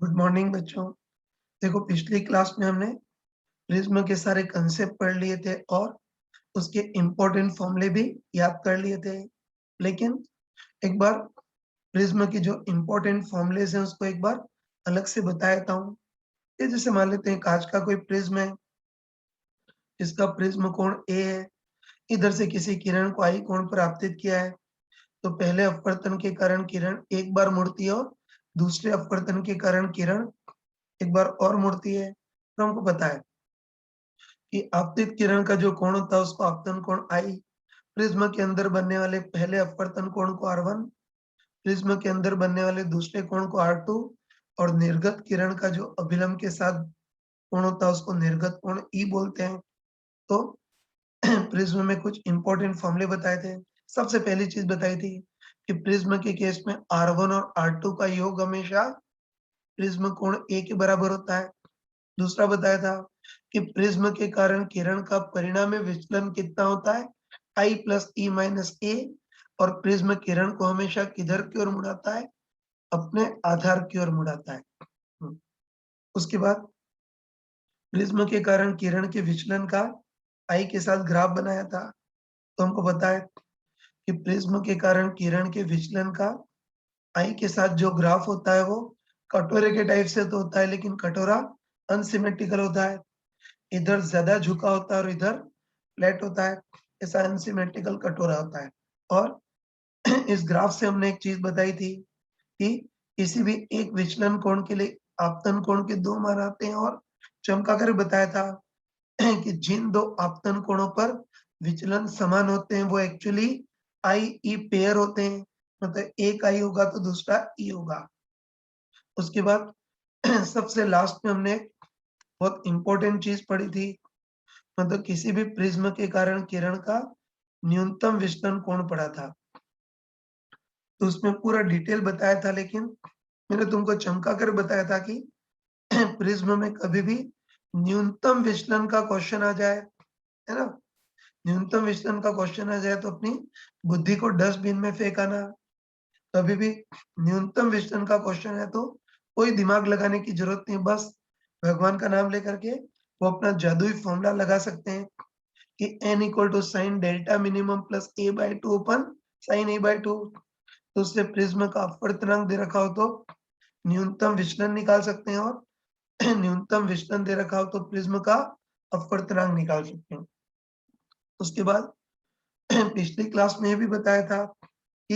Good morning बच्चों। देखो, पिछली क्लास में हमने प्रिज्म के सारे कंसेप्ट पढ़ लिए थे और उसके इम्पोर्टेंट फॉर्मूले भी याद कर लिए थे। लेकिन एक बार प्रिज्म की जो इम्पोर्टेंट फॉर्मूलेज हैं उसको एक बार अलग से बता देता हूँ। ये जैसे मान लेते हैं कांच का कोई प्रिज्म है, इसका प्रिज्म कोण ए है। इधर से किसी किरण को आई कोण पर आपतित किया है, तो पहले अपवर्तन के कारण किरण एक बार मुड़ती है और दूसरे अपवर्तन के कारण किरण एक बार और मुड़ती है। तो हमको पता है कि आपतित किरण का जो कोण होता है उसको आपतन कोण आई। प्रिज्म के अंदर बनने वाले पहले अपवर्तन कोण को R1, प्रिज्म के अंदर बनने वाले दूसरे कोण को R2 और निर्गत किरण का जो अभिलंब के साथ कोण होता है उसको निर्गत कोण E बोलते हैं। तो प्रिज्म में कुछ इंपॉर्टेंट फॉर्मूले बताए थे। सबसे पहली चीज बताई थी कि प्रिज्म के केस में R1 और R2 का योग हमेशा प्रिज्म कोण A के बराबर होता है। दूसरा बताया था कि प्रिज्म के कारण किरण का परिणामी विचलन कितना होता है, I प्लस E माइनस ए, और प्रिज्म किरण को हमेशा किधर की ओर मुड़ाता है, अपने आधार की ओर मुड़ाता है। उसके बाद प्रिज्म के कारण किरण के विचलन का I के साथ ग्राफ बनाया था। तो हमको पता है कि प्रिज्म के कारण किरण के विचलन का I के साथ जो ग्राफ होता है वो कटोरे के टाइप से तो होता है, लेकिन कटोरा अनसिमेट्रिकल होता है। इधर ज्यादा झुका होता है और इधर फ्लैट होता है। ऐसा अनसिमेट्रिकल कटोरा होता है। और इस ग्राफ से हमने एक चीज बताई थी कि किसी भी एक विचलन कोण के लिए आपतन कोण के दो मान आते हैं, और चमका कर बताया था कि जिन दो आपतन कोणों पर विचलन समान होते हैं वो एक्चुअली आई ई पेयर होते हैं। मतलब एक आई होगा तो दूसरा ई होगा। उसके बाद सबसे लास्ट में हमने एक बहुत इंपॉर्टेंट चीज पढ़ी थी, मतलब किसी भी प्रिज्म के कारण किरण का न्यूनतम विचलन कोण पड़ा था। तो उसमें पूरा डिटेल बताया था, लेकिन मैंने तुमको चमका कर बताया था कि प्रिज्म में कभी भी न्यूनतम विचलन का क्वेश्चन आ जाए, है ना, न्यूनतम विचलन का क्वेश्चन आ जाए तो अपनी बुद्धि को डस्टबिन में फेंक आना। कभी भी न्यूनतम विचलन का क्वेश्चन है तो कोई दिमाग लगाने की जरूरत नहीं, बस भगवान का नाम लेकर के वो अपना जादुई फॉर्मूला लगा सकते हैं कि n equal to sine delta minimum plus a by two upon sine a by two. तो उससे प्रिज्म का अपवर्तनांक दे रखा हो तो न्यूनतम विचलन निकाल सकते हैं, और न्यूनतम विचलन दे रखा हो तो प्रिज्म का अपवर्तनांक निकाल सकते हैं। उसके बाद पिछली क्लास में ये भी बताया था कि,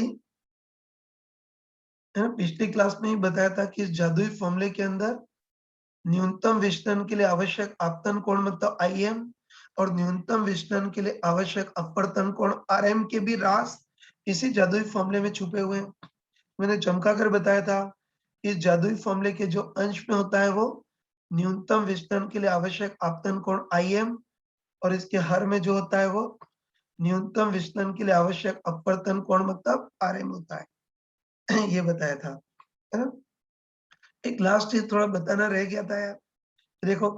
है ना, पिछली क्लास में ही बताया था कि इस जादुई फॉर्मूले के अंदर न्यूनतम विचलन के लिए आवश्यक आपतन कोण मतलब IM और न्यूनतम विचलन के लिए आवश्यक अपवर्तन कोण RM के भी राज इसी जादुई फॉर्मूले में छुपे हुए हैं। मैंने चमका कर बताया था कि इस जादुई फॉर्मूले के जो अंश में होता है वो न्यूनतम विचलन के लिए आवश्यक आपतन कोण IM, और इसके हर में जो होता है वो न्यूनतम विचलन के लिए आवश्यक अपवर्तन कोण मतलब RM होता है। ये बताया था, है ना। एक लास्ट चीज थोड़ा बताना रह गया था यार। देखो,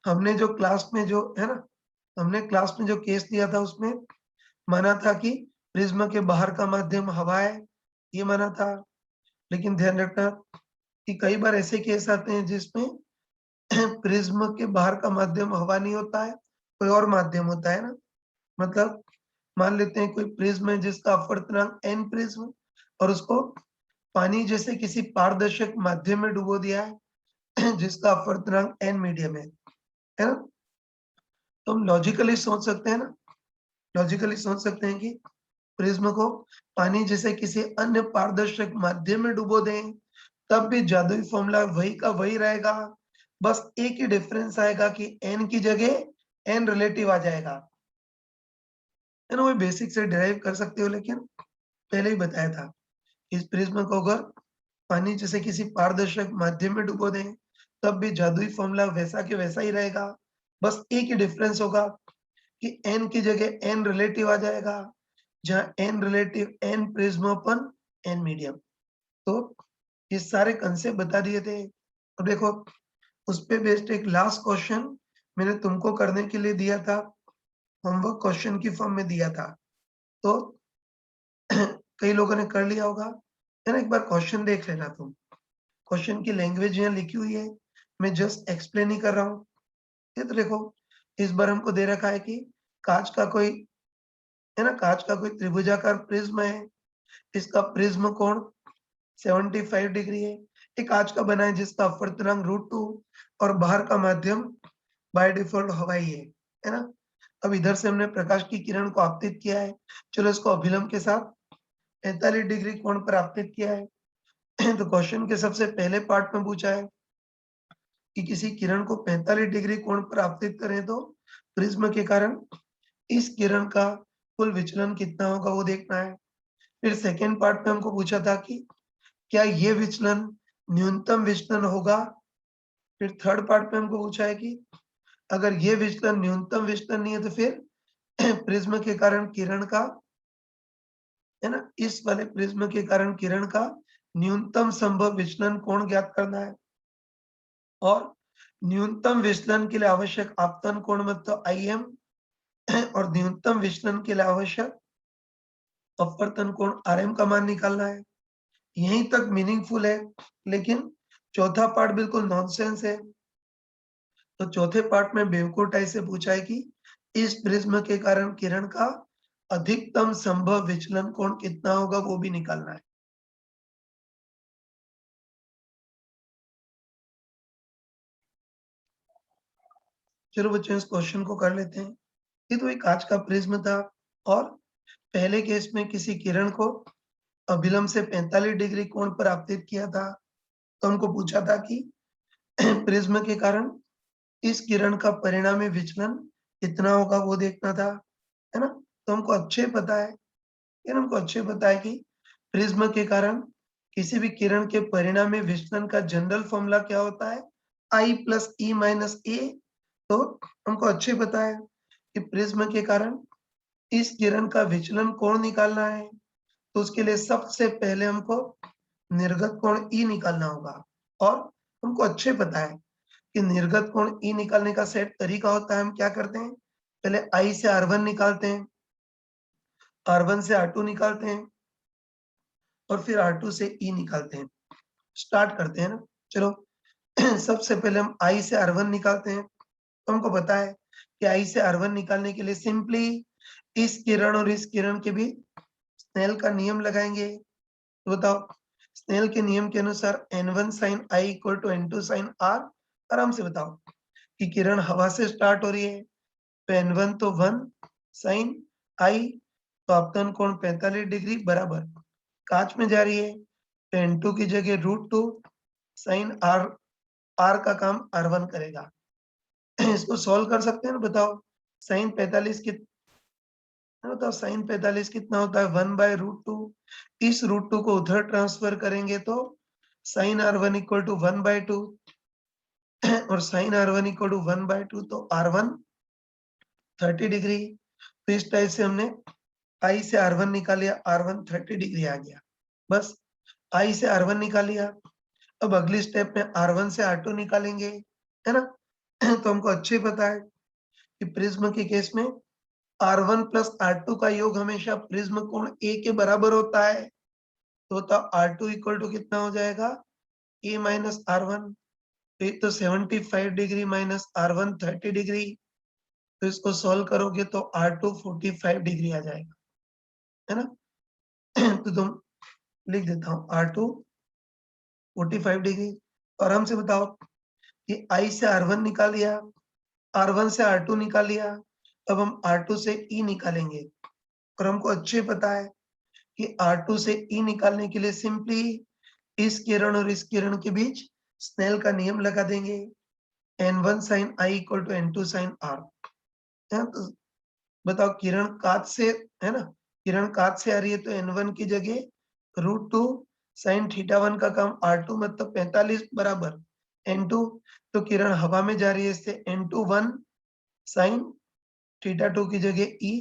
हमने जो क्लास में जो, है ना, हमने क्लास में जो केस लिया था उसमें माना था कि प्रिज्म के बाहर का माध्यम हवा है, ये माना था। लेकिन ध्यान रखना कि कई बार ऐसे केस आते हैं जिसमें प्रिज्म के बाहर का माध्यम हवा नहीं होता है, कोई और माध्यम होता है ना। मतलब मान लेते हैं कोई प्रिज्म है जिसका अपवर्तनांक n प्रिज्म, और उसको पानी जैसे किसी पारदर्शक माध्यम में डुबो दिया है जिसका अपवर्तनांक n मीडियम है ना। तो हम लॉजिकली सोच सकते हैं ना, लॉजिकली सोच सकते हैं कि प्रिज्म को पानी जैसे किसी अन्य पारदर्शक माध्यम में डुबो दें, तब भी जादुई फॉर्मूला वही का वही रहेगा। बस एक ही डिफरेंस आएगा कि n की जगह n रिलेटिव आ जाएगा, है ना। वो बेसिक से डिराइव कर सकते हो, लेकिन पहले ही बताया था इस प्रिज्म को अगर पानी जैसे किसी पारदर्शक माध्यम में डुबो दें तब भी जादुई फॉर्मूला वैसा के वैसा ही रहेगा। बस एक ही डिफरेंस होगा कि n की जगह n रिलेटिव आ जाएगा, जहां n relative n prism upon n medium. तो ये सारे कंसेप्ट बता दिए थे। अब देखो, उस पे बेस्ड एक लास्ट क्वेश्चन मैंने तुमको करने के लिए दिया था, होमवर्क क्वेश्चन की फॉर्म में दिया था। तो कई लोगों ने कर लिया होगा, है ना। एक बार क्वेश्चन देख लेना तुम। क्वेश्चन की लैंग्वेज यहाँ लिखी हुई है, मैं जस्ट एक्सप्लेन ही कर रहा हूँ। ये तो देखो, इस बार हमको दे रखा है कि कांच का कोई है ना, कांच का कोई त्रिभुजाकार प्रिज्म है, इसका प्रिज्म कोण 75 डिग्री है। ये कांच का बना है जिसका अपवर्तनांक √2 और बाहर का माध्यम बाय डिफॉल्ट हवाई है ना? अब इधर से हमने प्रकाश की किरण को आपतित किया है। चलो इसको अभिलंब के साथ 45 डिग्री कोण पर आपतित किया है। तो क्वेश्चन के सबसे पहले पार्ट में पूछा है कि किसी किरण को 45 डिग्री कोण पर आपतित करें तो प्रिज्म के कारण इस किरण का कुल विचलन कितना होगा वो देखना है। फिर सेकेंड पार्ट में हमको पूछा था कि क्या ये विचलन न्यूनतम विचलन होगा। फिर थर्ड पार्ट में हमको पूछा है कि अगर ये विचलन न्यूनतम विचलन नहीं है तो फिर प्रिज्म के कारण किरण का है ना, इस वाले प्रिज्म के कारण किरण का न्यूनतम संभव विचलन कोण ज्ञात करना है। और न्यूनतम विचलन के लिए आवश्यक आपतन कोण मतलब IM और न्यूनतम विचलन के लिए आवश्यक अपवर्तन कोण RM का मान निकालना है। यहीं तक मीनिंगफुल है, लेकिन चौथा पार्ट बिल्कुल नॉनसेंस है। तो चौथे पार्ट में बेवकूटाई से पूछा है कि इस प्रिज्म के कारण किरण का अधिकतम संभव विचलन कोण कितना होगा वो भी निकालना है। चलो बच्चों इस क्वेश्चन को कर लेते हैं। ये तो एक कांच का प्रिज्म था और पहले केस में किसी किरण को अभिलंब से 45 डिग्री कोण पर आपतित किया था। तो हमको पूछा था कि प्रिज्म के कारण इस किरण का परिणामी विचलन कितना होगा वो देखना था, है ना? तो हमको अच्छे पता है, हमको अच्छे पता है कि प्रिज्म के कारण किसी भी किरण के परिणामी विचलन का जनरल फॉर्मूला क्या होता है, I plus E minus A। तो हमको अच्छे पता है कि प्रिज्म के कारण इस किरण का विचलन कोण निकालना है। तो उसके लिए सबसे पहले हमको निर्गत कोण E निकालना होगा। और हमको अच्छे पता है कि निर्गत कोण E निकालने का सेट तरीका होता है। हम क्या करते हैं, पहले I से R1 निकालते हैं, R1 से R2 निकालते हैं और फिर R2 से E निकालते हैं। स्टार्ट करते हैं ना। चलो सबसे पहले हम I से R1 निकालते हैं। तो हमको पता है कि I से R1 निकालने के लिए सिंपली इस किरण और इस किरण के बीच स्नेल का नियम लगाएंगे। तो बताओ, स्नेल के नियम के अनुसार N1 sin I equal to N2 sin R। आराम से बताओ कि किरण हवा से स्टार्ट हो रही है, तो N1 तो 1 sin I, तो आपतन कोण 45 डिग्री बराबर कांच में जा रही है, तो N2 की जगह √2 sin R का काम R1 करेगा। इसको सॉल्व कर सकते हैं ना। बताओ sin 45 बताओ sin 45 कितना होता है, 1/√2। इस √2 को उधर ट्रांसफर करेंगे तो sin R1 इक्वल टू 1/2 और sin R1 इक्वल टू 1/2, तो R1 30 डिग्री। तो इस टाइप से हमने I से R1 निकाल लिया, R1 30 डिग्री आ गया। बस I से R1 निकाल लिया। अब अगली स्टेप में R1 से R2 निकालेंगे, है ना? तो हमको अच्छे पता है कि प्रिज्म के केस में R1 प्लस R2 का योग हमेशा प्रिज्म कोण A के बराबर होता है। तो R2 इक्वल टू कितना हो जाएगा, A माइनस R1। तो ये तो 75 डिग्री माइनस R1 30 डिग्री। तो इसको सॉल्व करोगे तो R2 45 डिग्री आ जाएगा, है ना? तो तुम लिख देता हूँ R2 45 डिग्री। तो आराम से बताओ कि I से R1 निकाल लिया, R1 से R2 निकाल लिया। अब हम R2 से E निकालेंगे और हमको अच्छे पता है कि R2 से E निकालने के लिए सिंपली इस किरण और इस किरण के बीच स्नेल का नियम लगा देंगे, N1 sin I equal to N2 sin R। तो बताओ किरण कांच से, है ना, किरण कांच से आ रही है तो N1 की जगह √2 sin θ1 का काम R2 मतलब 45 बराबर N2। तो किरण हवा में जा रही है, इससे N2 1 sin θ2 की जगह E।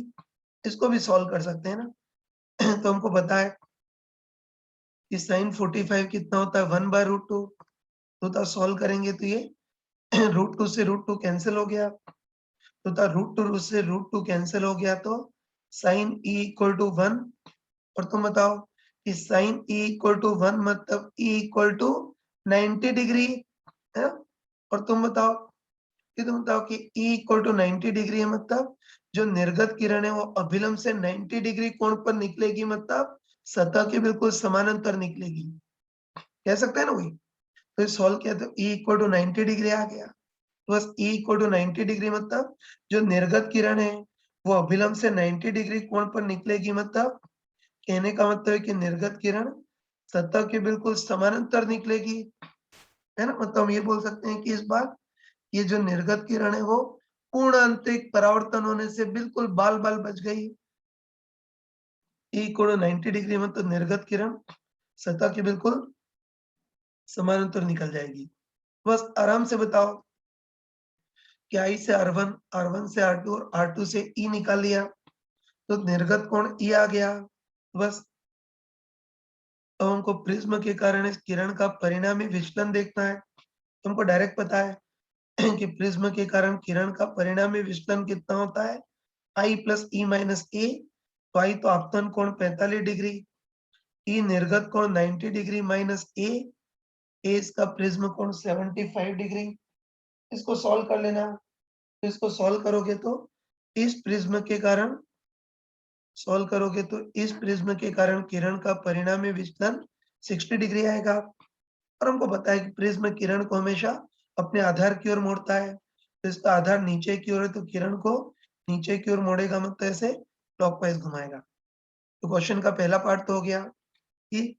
इसको भी सॉल्व कर सकते हैं ना। तो हमको पता है कि sin 45 कितना होता है, 1/√2। तो सॉल्व करेंगे तो ये √2 से √2 कैंसिल हो गया। तो √2 से √2 कैंसिल हो गया, तो sin E इक्वल टू 1। और तुम बताओ कि sin E इक्वल टू 1 मतलब E इक्वल टू 90 डिग्री है ना, और तुम बताओ कि E इक्वल टू 90 डिग्री है, मतलब जो निर्गत किरण है वो अभिलंब से 90 डिग्री कोण पर निकलेगी, मतलब सतह के बिल्कुल समानांतर निकलेगी, कह सकते हैं ना वही। तो सॉल्व किया तो E इक्वल टू 90 डिग्री आ गया। तो बस E इक्वल टू 90 डिग्री मतलब जो निर्गत किरण है वो अभिलंब से 90 डिग्री कोण पर निकलेगी, मतलब कहने का मतलब है कि निर्गत किरण सतह के बिल्कुल समानांतर निकलेगी, है ना। मतलब हम ये बोल सकते हैं कि इस बार ये जो निर्गत किरण है वो पूर्ण आंतरिक परावर्तन होने से बिल्कुल बाल-बाल बच गई। E इक्वल टू 90 डिग्री मतलब निर्गत किरण सतह के बिल्कुल समानांतर निकल जाएगी। बस आराम से बताओ कि I से R1, R1 से R2 और R2 से E निकाल लिया, तो निर्गत कोण E आ गया। बस अब हमको प्रिज्म के कारण इस किरण का परिणामी विचलन देखना है। तुमको डायरेक्ट पता है कि प्रिज्म के कारण किरण का परिणामी विचलन कितना होता है, I प्लस E माइनस ए। तो I तो आपतन कोण 45 डिग्री, E निर्गत कोण 90 डिग्री माइनस ए, इसका प्रिज्म कोण 75 डिग्री। इसको सॉल्व कर लेना। तो इसको सॉल्व करोगे तो इस प्रिज्म के कारण सॉल्व करोगे तो इस प्रिज्म के कारण किरण का परिणामी विचलन 60 डिग्री आएगा। और हमको पता है कि प्रिज्म किरण को हमेशा अपने आधार की ओर मोड़ता है, तो इसका आधार नीचे की ओर है तो किरण को नीचे की ओर मोड़ेगा, मतलब ऐसे क्लॉकवाइज घुमाएगा। तो क्वेश्चन का पहला पार्ट तो हो गया कि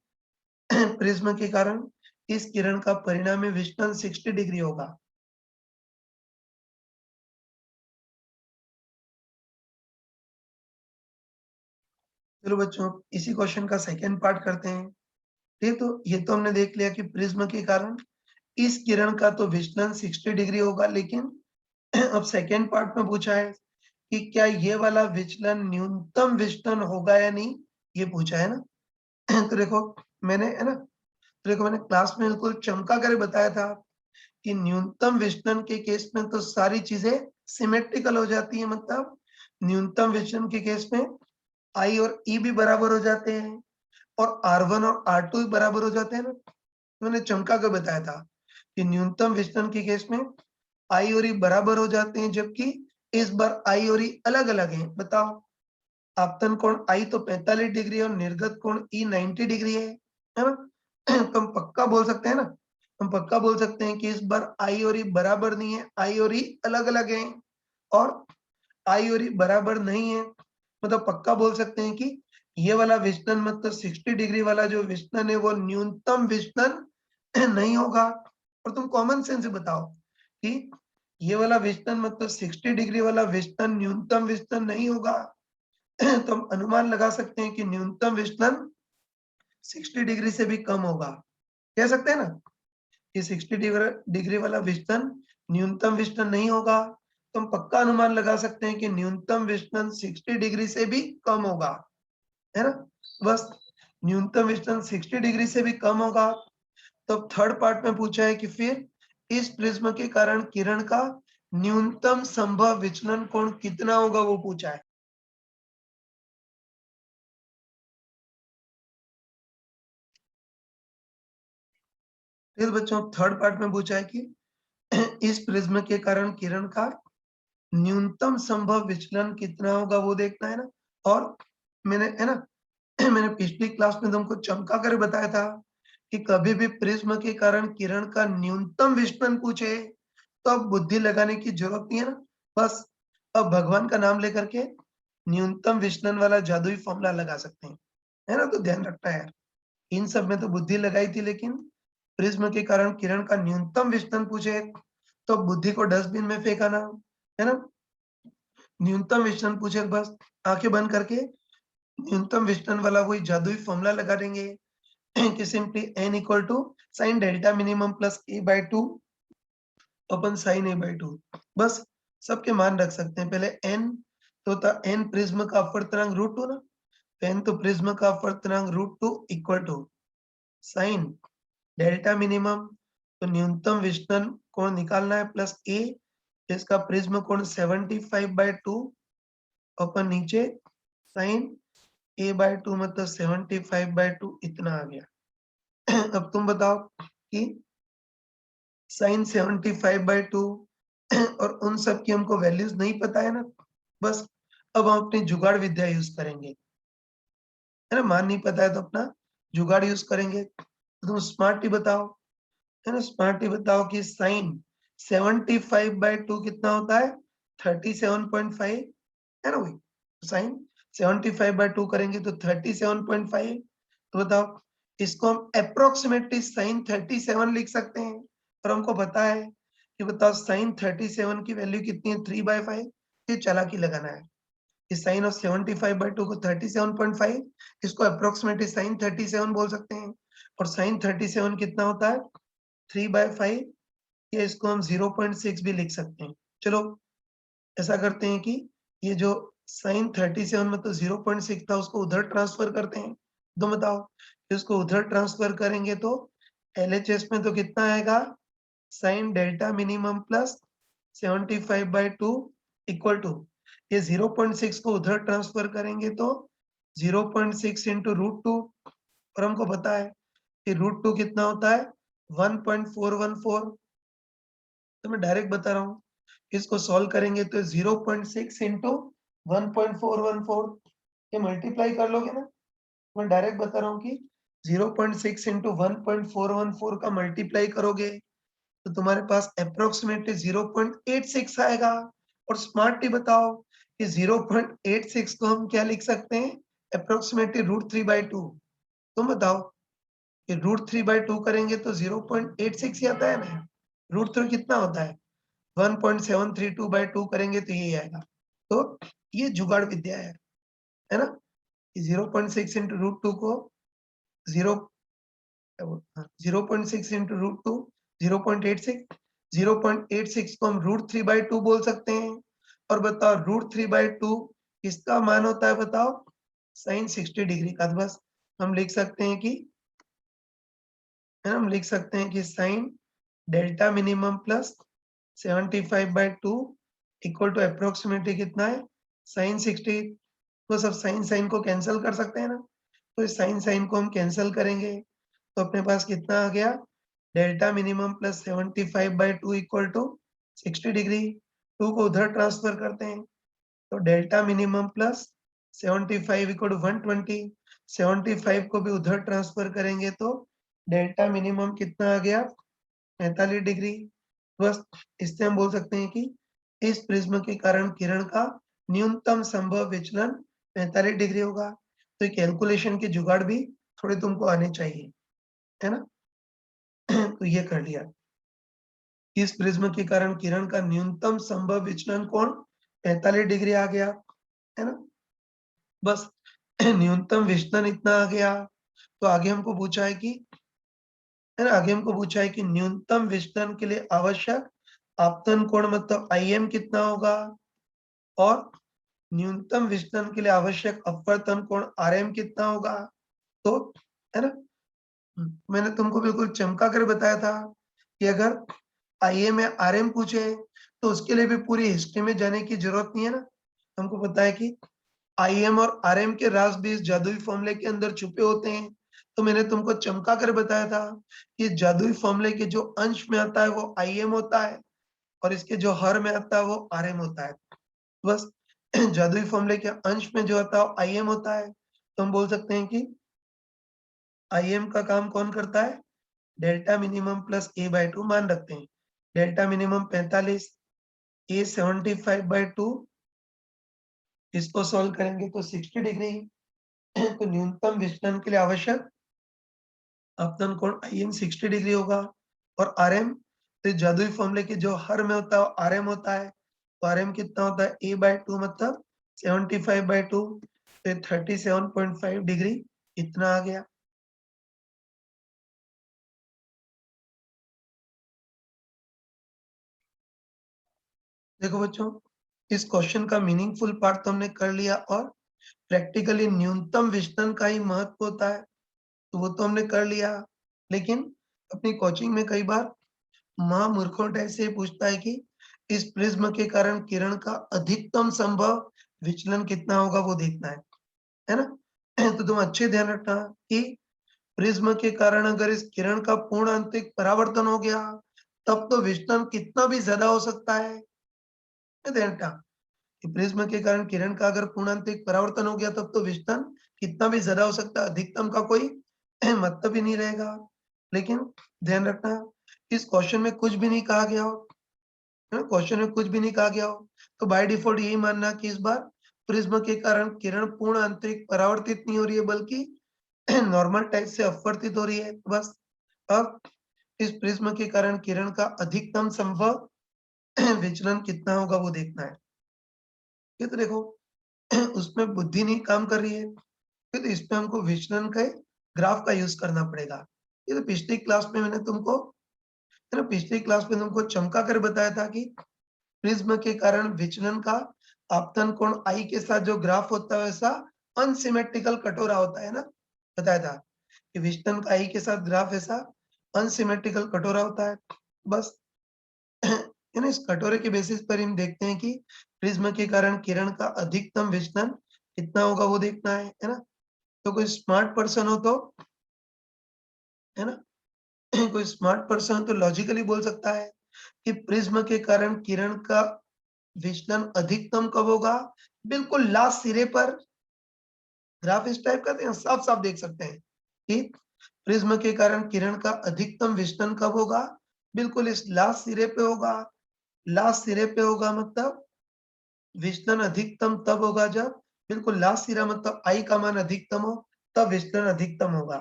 प्रिज्म के कारण इस किरण का परिणामी विचलन 60 डिग्री होगा। चलो बच्चों इसी क्वेश्चन का सेकंड पार्ट करते हैं। ये तो हमने देख लिया कि प्रिज्म के कारण इस किरण का तो विचलन 60 डिग्री होगा, लेकिन अब सेकंड पार्ट में पूछा है कि क्या ये वाला विचलन न्यूनतम विचलन होगा या नहीं, ये पूछा है ना। तो देखो मैंने है ना, तो देखो मैंने क्लास में बिल्कुल चमका कर बताया था कि न्यूनतम विचलन के केस में तो सारी चीजें सिमेट्रिकल हो जाती है, मतलब न्यूनतम विचलन के केस में I और E भी बराबर हो जाते हैं और R1 और R2 भी बराबर हो जाते हैं ना। तो मैंने चमका कर बताया था कि न्यूनतम विचलन के केस में I और E बराबर हो जाते हैं, जबकि इस बार I और E अलग-अलग हैं। बताओ, आपतन कोण I तो 45 डिग्री है और निर्गत कोण E 90 डिग्री है ना? तो हम पक्का बोल सकते हैं ना, हम पक्का बोल सकते हैं कि इस बार I और E बराबर नहीं है, I और E अलग-अलग हैं। और I और E बराबर नहीं है, मतलब पक्का बोल सकते हैं कि ये वाला विचलन मतलब 60 डिग्री वाला जो विचलन है वो न्यूनतम विचलन नहीं होगा। और तुम कॉमन सेंस से बताओ कि ये वाला विचलन मतलब 60 डिग्री वाला विचलन न्यूनतम विचलन नहीं होगा। तो हम अनुमान लगा सकते हैं कि न्यूनतम विचलन 60 डिग्री से भी कम होगा, कह सकते हैं ना कि 60 डिग्री वाला विचलन न्यूनतम विचलन नहीं होगा। तो हम पक्का अनुमान लगा सकते हैं कि न्यूनतम विचलन 60 डिग्री से भी कम होगा, है ना। बस न्यूनतम विचलन 60 डिग्री से भी कम होगा। तो अब थर्ड पार्ट में पूछा है कि फिर इस प्रिज्म के कारण किरण का न्यूनतम संभव विचलन कोण कितना होगा, वो पूछा है। फिर बच्चों थर्ड पार्ट में पूछा है कि इस प्रिज्म के कारण किरण का न्यूनतम संभव विचलन कितना होगा, वो देखना है ना। और मैंने है ना मैंने पिछली क्लास में तुमको चमका कर बताया था कि कभी भी प्रिज्म के कारण किरण का न्यूनतम विचलन पूछे तो अब बुद्धि लगाने की जरूरत नहीं है ना। बस अब भगवान का नाम लेकर के न्यूनतम विचलन वाला जादुई फॉर्मूला लगा सकते हैं, है ना। तो ध्यान रखना है यार, इन सब में तो बुद्धि लगाई थी, लेकिन प्रिज्म के कारण किरण का न्यूनतम विचलन पूछे तो बुद्धि को डस्टबिन में फेंकाना, है ना। न्यूनतम विचलन पूछे बस आंखें बंद करके न्यूनतम विचलन वाला वही जादुई फॉर्मूला लगा देंगे कि simply n equal to sine delta minimum plus a by 2 upon sine a by 2। बस सबके मान रख सकते हैं। पहले n तो होता n प्रिज्म का अपवर्तनांक √2 ना, तो n तो प्रिज्म का अपवर्तनांक √2 equal to sine delta minimum, तो न्यूनतम विचलन कोण निकालना है प्लस a, इसका प्रिज्म कोण 75/2 अपन नीचे साइन a/2 मतलब 75/2 इतना आ गया। अब तुम बताओ कि साइन 75/2 और उन सब की हमको वैल्यूज नहीं पता है ना, बस अब हम अपनी जुगाड़ विद्या यूज करेंगे, है ना। मान नहीं पता है तो अपना जुगाड़ यूज करेंगे। तो तुम स्मार्टली बताओ, है ना, स्मार्टली बताओ कि साइन 75/2 कितना होता है? 37.5, है ना। वही साइन 75/2 करेंगे तो 37.5। तो बताओ, इसको हम अप्रोक्सीमेटली साइन 37 लिख सकते हैं, और हमको पता है कि बताओ साइन 37 की वैल्यू कितनी है? 3/5। ये चालाकी लगाना है कि साइन ऑफ 75/2 को 37.5, इसको अप्रोक्सीमेटली साइन 37 बोल सकते हैं। और साइन 37 कितना होता है? 3/5, या इसको हम 0.6 भी लिख सकते हैं। चलो ऐसा करते हैं कि ये जो साइन 37 में तो 0.6 था, उसको उधर ट्रांसफर करते हैं। तो बताओ, इसको उधर ट्रांसफर करेंगे तो एलएचएस में तो कितना आएगा? Sine delta minimum plus 75/2 equal to, ये 0.6 को उधर ट्रांसफर करेंगे तो 0.6 इंटू √2, और हमको पता है कि √2 कितना होता है? 1.414। तो मैं डायरेक्ट बता रहा हूँ, इसको सॉल्व करेंगे तो 0.6 इंटू 1.414, ये मल्टीप्लाई कर लोगे ना। मैं डायरेक्ट बता रहा हूँ कि 0.6 इंटू 1.414 का मल्टीप्लाई करोगे तो तुम्हारे पास अप्रोक्सीमेटली 0.86 आएगा। और स्मार्टली बताओ कि 0.86 को हम क्या लिख सकते हैं? अप्रोक्सीमेटली √3/2। तुम बताओ कि √3/2 करेंगे तो 0.86 ही आता है ना। √3 कितना होता है? 1.732/2 करेंगे तो यही आएगा। तो ये जुगाड़ विद्या है ना। 0.6 इंटू √2 को 0.6 इंटू √2 0.86, 0.86 को हम √3/2 बोल सकते हैं। और बताओ √3/2 किसका मान होता है? बताओ, साइन 60 डिग्री का। तो बस हम लिख सकते हैं कि, है ना, हम लिख सकते हैं कि sine delta minimum plus 75/2 equal to approximately कितना है? साइन 60। तो सब साइन साइन को कैंसिल कर सकते हैं ना, तो इस साइन साइन को हम कैंसिल करेंगे तो अपने पास कितना आ गया? Delta minimum plus 75/2 equal to 60 degree. 2 को उधर ट्रांसफर करते हैं तो delta minimum plus 75 equal to 120। 75 को भी उधर ट्रांसफर करेंगे तो डेल्टा मिनिमम कितना आ गया? 45 डिग्री। बस इससे हम बोल सकते हैं कि इस प्रिज्म के कारण किरण का न्यूनतम संभव विचलन 45 डिग्री होगा। तो कैलकुलेशन के जुगाड़ भी थोड़े तुमको आने चाहिए, है ना। तो ये कर लिया, इस प्रिज्म के कारण किरण का न्यूनतम संभव विचलन कोण 45 डिग्री आ गया, है ना। बस न्यूनतम विचलन इतना आ गया। तो आगे हमको पूछा है कि, है ना, आगे हमको पूछा है कि न्यूनतम विचलन के लिए आवश्यक आपतन कोण मतलब आईएम कितना होगा, और न्यूनतम विचलन के लिए आवश्यक अपवर्तन कोण आरएम कितना होगा। तो, है ना, मैंने तुमको बिल्कुल चमका कर बताया था कि अगर आईएम या आरएम पूछे तो उसके लिए भी पूरी हिस्ट्री में जाने की जरूरत नहीं है ना। हमको पता है कि आईएम और आरएम के राज भी इस जादुई फॉर्मूले के अंदर छुपे होते हैं। तो मैंने तुमको चमका कर बताया था कि जादुई फॉर्मूले के जो अंश में आता है वो आईएम होता है, और इसके जो हर में आता है वो आरएम होता है। बस जादुई फॉर्मूले के अंश में जो आता है आईएम होता है। तो हम बोल सकते हैं कि आईएम का काम कौन करता है? डेल्टा मिनिमम प्लस a/2 मान रखते हैं। डेल्टा मिनिमम 45, a 75/2, इसको सॉल्व करेंगे तो 60 डिग्री। तो न्यूनतम विचलन के लिए आवश्यक आपतन कोण आईएम 60 डिग्री होगा। और आरएम, तो जादुई फॉर्मूले के जो हर में होता है आरएम होता है। तो आरएम कितना होता है? a/2 मतलब 75/2, तो 37.5 डिग्री इतना आ गया। देखो बच्चों, इस क्वेश्चन का मीनिंगफुल पार्ट तो हमने कर लिया, और प्रैक्टिकली न्यूनतम विचलन का ही महत्व होता है तो वो तो हमने कर लिया। लेकिन अपनी कोचिंग में कई बार महामूर्खों टाइप से पूछता है कि इस प्रिज्म के कारण किरण का अधिकतम संभव विचलन कितना होगा, वो देखना है ना। तो तुम अच्छे ध्यान रखना कि प्रिज्म के कारण अगर इस किरण का पूर्ण आंतरिक परावर्तन हो गया तब तो विचलन कितना भी ज्यादा हो सकता है। डेल्टा कि प्रिज्म के कारण किरण का अगर पूर्णांतरिक परावर्तन हो गया तब तो विचलन कितना भी ज्यादा हो सकता है, अधिकतम का कोई मतलब ही नहीं रहेगा। लेकिन ध्यान रखना, इस क्वेश्चन में कुछ भी नहीं कहा गया हो, है ना, क्वेश्चन में कुछ भी नहीं कहा गया हो तो बाय डिफॉल्ट यही मानना कि इस बार प्रिज्म के कारण किरण पूर्ण आंतरिक परावर्तित नहीं हो रही है, बल्कि नॉर्मल टाइप से अपवर्तित हो रही है। बस अब इस प्रिज्म के कारण किरण का अधिकतम संभव विचलन कितना होगा वो देखना है। ये तो देखो उसमें बुद्धि नहीं काम कर रही है, फिर तो इसमें हमको विचलन के ग्राफ का यूज करना पड़ेगा। ये तो पिछली क्लास में मैंने तुमको, है ना, पिछली क्लास में तुमको चमका कर बताया था कि प्रिज्म के कारण विचलन का आपतन कोण आई के साथ जो ग्राफ होता है वैसा अनसिमेट्रिकल कटोरा होता है ना, बताया था कि विचलन का आई के साथ ग्राफ ऐसा अनसिमेट्रिकल कटोरा होता है। बस यानी इस कटोरे के बेसिस पर हम देखते हैं कि प्रिज्म के कारण किरण का अधिकतम विचलन कितना होगा वो देखना है ना। तो कोई स्मार्ट पर्सन हो तो, है ना, कोई स्मार्ट पर्सन हो तो लॉजिकली बोल सकता है कि प्रिज्म के कारण किरण का विचलन अधिकतम कब होगा, बिल्कुल लास्ट सिरे पर। ग्राफ इस टाइप का साफ साफ देख सकते हैं कि प्रिज्म के कारण किरण का अधिकतम विचलन कब होगा, बिल्कुल इस लास्ट सिरे पे होगा। लास्ट सिरे पे होगा मतलब विचलन अधिकतम तब होगा जब बिल्कुल लास्ट सिरा मतलब आई का मान अधिकतम हो, तब विचलन अधिकतम होगा,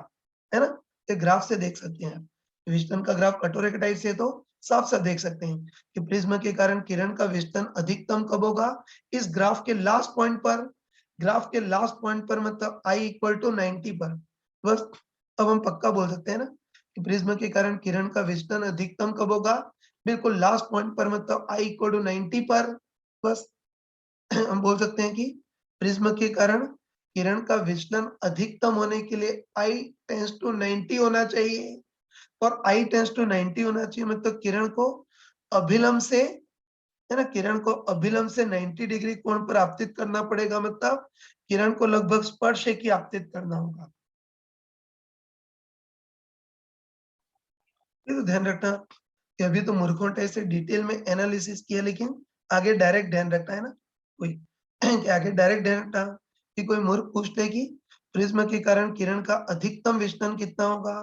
है ना। ये ग्राफ से देख सकते हैं। विचलन का ग्राफ कटोरे के टाइप से तो साफ साफ देख सकते हैं कि प्रिज्म के कारण किरण का विचलन अधिकतम कब होगा, इस ग्राफ के लास्ट पॉइंट पर। ग्राफ के लास्ट पॉइंट पर मतलब आई इक्वल टू 90 पर। बस अब हम पक्का बोल सकते हैं ना कि प्रिज्म के कारण किरण का विचलन अधिकतम कब होगा, बिल्कुल लास्ट पॉइंट पर मतलब आई इक्वल टू 90 पर। बस हम बोल सकते हैं कि प्रिज्म के कारण किरण का विचलन अधिकतम होने के लिए I टेंस टू 90 होना चाहिए, और I टेंस टू 90 होना चाहिए मतलब किरण को अभिलंब से, है ना, किरण को अभिलंब से 90 डिग्री कोण पर आपतित करना पड़ेगा, मतलब किरण को लगभग स्पर्श की आपतित करना होगा। ये तो ध्यान रखना कि अभी तो मूर्खों ने ऐसे डिटेल में एनालिसिस किया, लेकिन आगे डायरेक्ट ध्यान रखना है ना कोई कि आगे डायरेक्ट ध्यान रखना कि कोई मूर्ख पूछ ले कि प्रिज्म के कारण किरण का अधिकतम विचलन कितना होगा,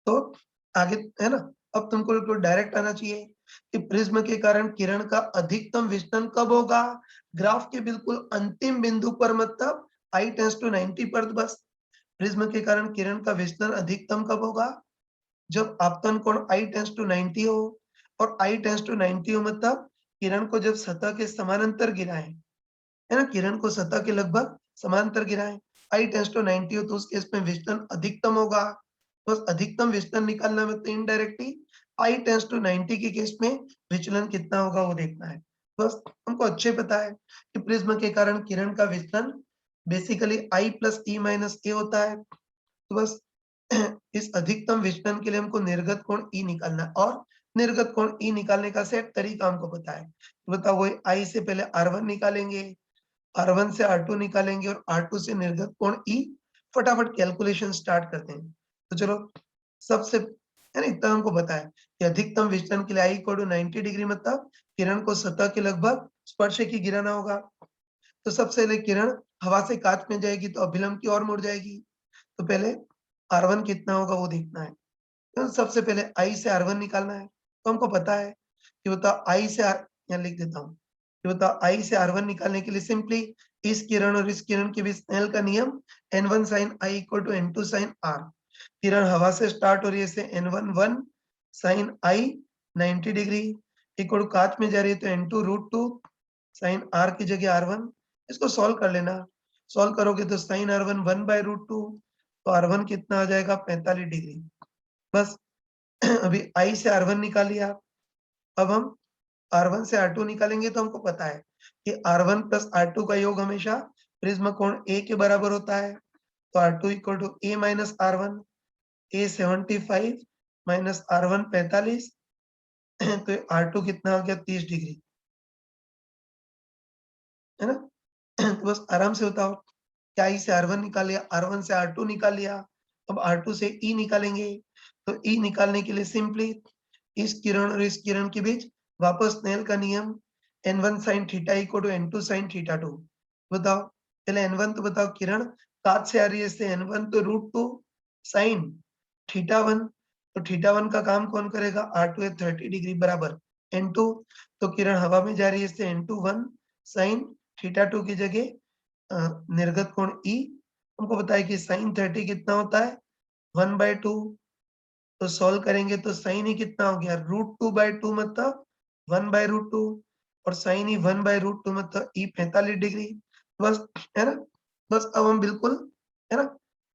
तो आगे, है ना, अब तुमको तो डायरेक्ट आना चाहिए कि प्रिज्म के कारण किरण का अधिकतम विचलन कब होगा, ग्राफ के बिल्कुल अंतिम बिंदु पर मतलब आई टेंस टू 90 पर। बस प्रिज्म के कारण किरण का विचलन अधिकतम कब होगा, जब आपतन कोण I टेंस टू 90 हो, और I टेंस टू 90 हो मतलब किरण को जब सतह के समानांतर गिराएं, है ना, किरण को सतह के लगभग समांतर गिराएं, I टेंस टू 90 हो तो उस केस में विचलन अधिकतम होगा। बस अधिकतम विचलन निकालना है मतलब इनडायरेक्टली I टेंस टू 90 के केस में विचलन कितना होगा वो देखना है। बस हमको अच्छे पता है कि प्रिज्म के कारण किरण का विचलन basically I plus E minus A होता है। तो बस इस अधिकतम विचलन के लिए हमको निर्गत कोण E निकालना है, और निर्गत कोण E निकालने का सेट तरीका हमको पता है। तो बताओ वही I से पहले R1 निकालेंगे, R1 से R2 निकालेंगे और R2 से निर्गत कोण E। फटाफट कैलकुलेशन स्टार्ट करते हैं। तो चलो सबसे, है ना, इतना हमको पता है कि अधिकतम विचलन के लिए I इक्वल टू 90 डिग्री मतलब किरण को सतह के लगभग स्पर्श की गिराना होगा। तो सबसे पहले किरण हवा से कांच में जाएगी तो अभिलंब की ओर मुड़ जाएगी, तो पहले R1 कितना होगा वो देखना है। तो सबसे पहले I से R1 निकालना है। तो हमको पता है कि बताओ I से R, यहाँ लिख देता हूँ कि बताओ I से R1 निकालने के लिए सिंपली इस किरण और इस किरण के बीच स्नेल का नियम N1 sin I equal to N2 sin R। किरण हवा से स्टार्ट हो रही है इसे N1 1 sin I 90 degree equal to कांच में जा रही है तो N2 √2 sin R की जगह R1। इसको सॉल्व कर लेना, सॉल्व करोगे तो sin R1 1 by √2, तो R1 कितना आ जाएगा 45 डिग्री। बस अभी I से R1 निकाल लिया, अब हम R1 से R2 निकालेंगे तो हमको पता है कि R1 प्लस R2 का योग हमेशा प्रिज्म कोण A के बराबर होता है। तो R2 equal to A minus R1, A 75 minus R1 45, तो R2 कितना हो गया 30 डिग्री, है ना। तो बस आराम से बताओ क्या I से R1 निकाल लिया, R1 से R2 निकाल लिया, अब R2 से E निकालेंगे। तो E निकालने के लिए सिंपली इस किरण और इस किरण के बीच वापस स्नेल का नियम n1 sin theta equal to n2 sin theta 2। बताओ पहले n1 तो बताओ, किरण सात से आ रही है इससे n1 तो √2 sin थीटा 1, तो थीटा 1 का काम कौन करेगा, r2 है 30 डिग्री बराबर n2, तो किरण हवा में जा रही है इससे n2 1 sin थीटा 2 की जगह निर्गत कोण E हमको बताया कि sin 30 कितना होता है 1/2, तो सॉल्व करेंगे तो साइन ही कितना हो गया √2/2 मतलब 1/√2, और साइन ही 1/√2 मतलब ई 45 डिग्री। बस, है ना, बस अब हम बिल्कुल, है ना,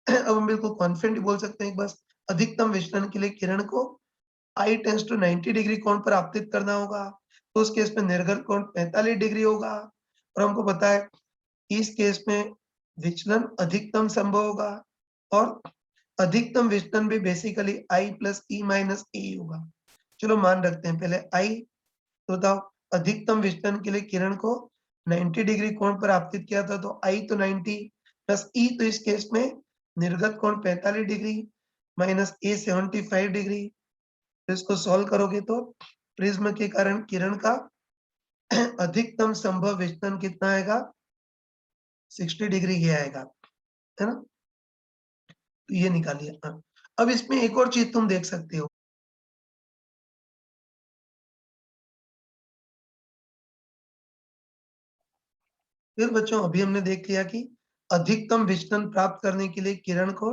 अब हम बिल्कुल कॉन्फिडेंट बोल सकते हैं बस अधिकतम विचलन के लिए किरण को I टेंस टू 90 डिग्री कोण पर आपतित करना होगा, तो उस केस में निर्गत कोण 45 डिग्री होगा, और हमको पता है इस केस में विचलन अधिकतम संभव होगा, और अधिकतम विचलन भी basically I plus E minus A होगा। चलो मान रखते हैं पहले I, तो बताओ अधिकतम विचलन के लिए किरण को 90 डिग्री कोण पर आपतित किया था, तो I तो 90 प्लस E, तो इस केस में निर्गत कोण 45 डिग्री माइनस ए 75 डिग्री। तो इसको सॉल्व करोगे तो प्रिज्म के कारण किरण का अधिकतम संभव विचलन कितना आएगा, 60 डिग्री ही आएगा, है ना, तो ये निकालिए। हाँ। अब इसमें एक और चीज तुम देख सकते हो, फिर बच्चों अभी हमने देख लिया कि अधिकतम विचलन प्राप्त करने के लिए किरण को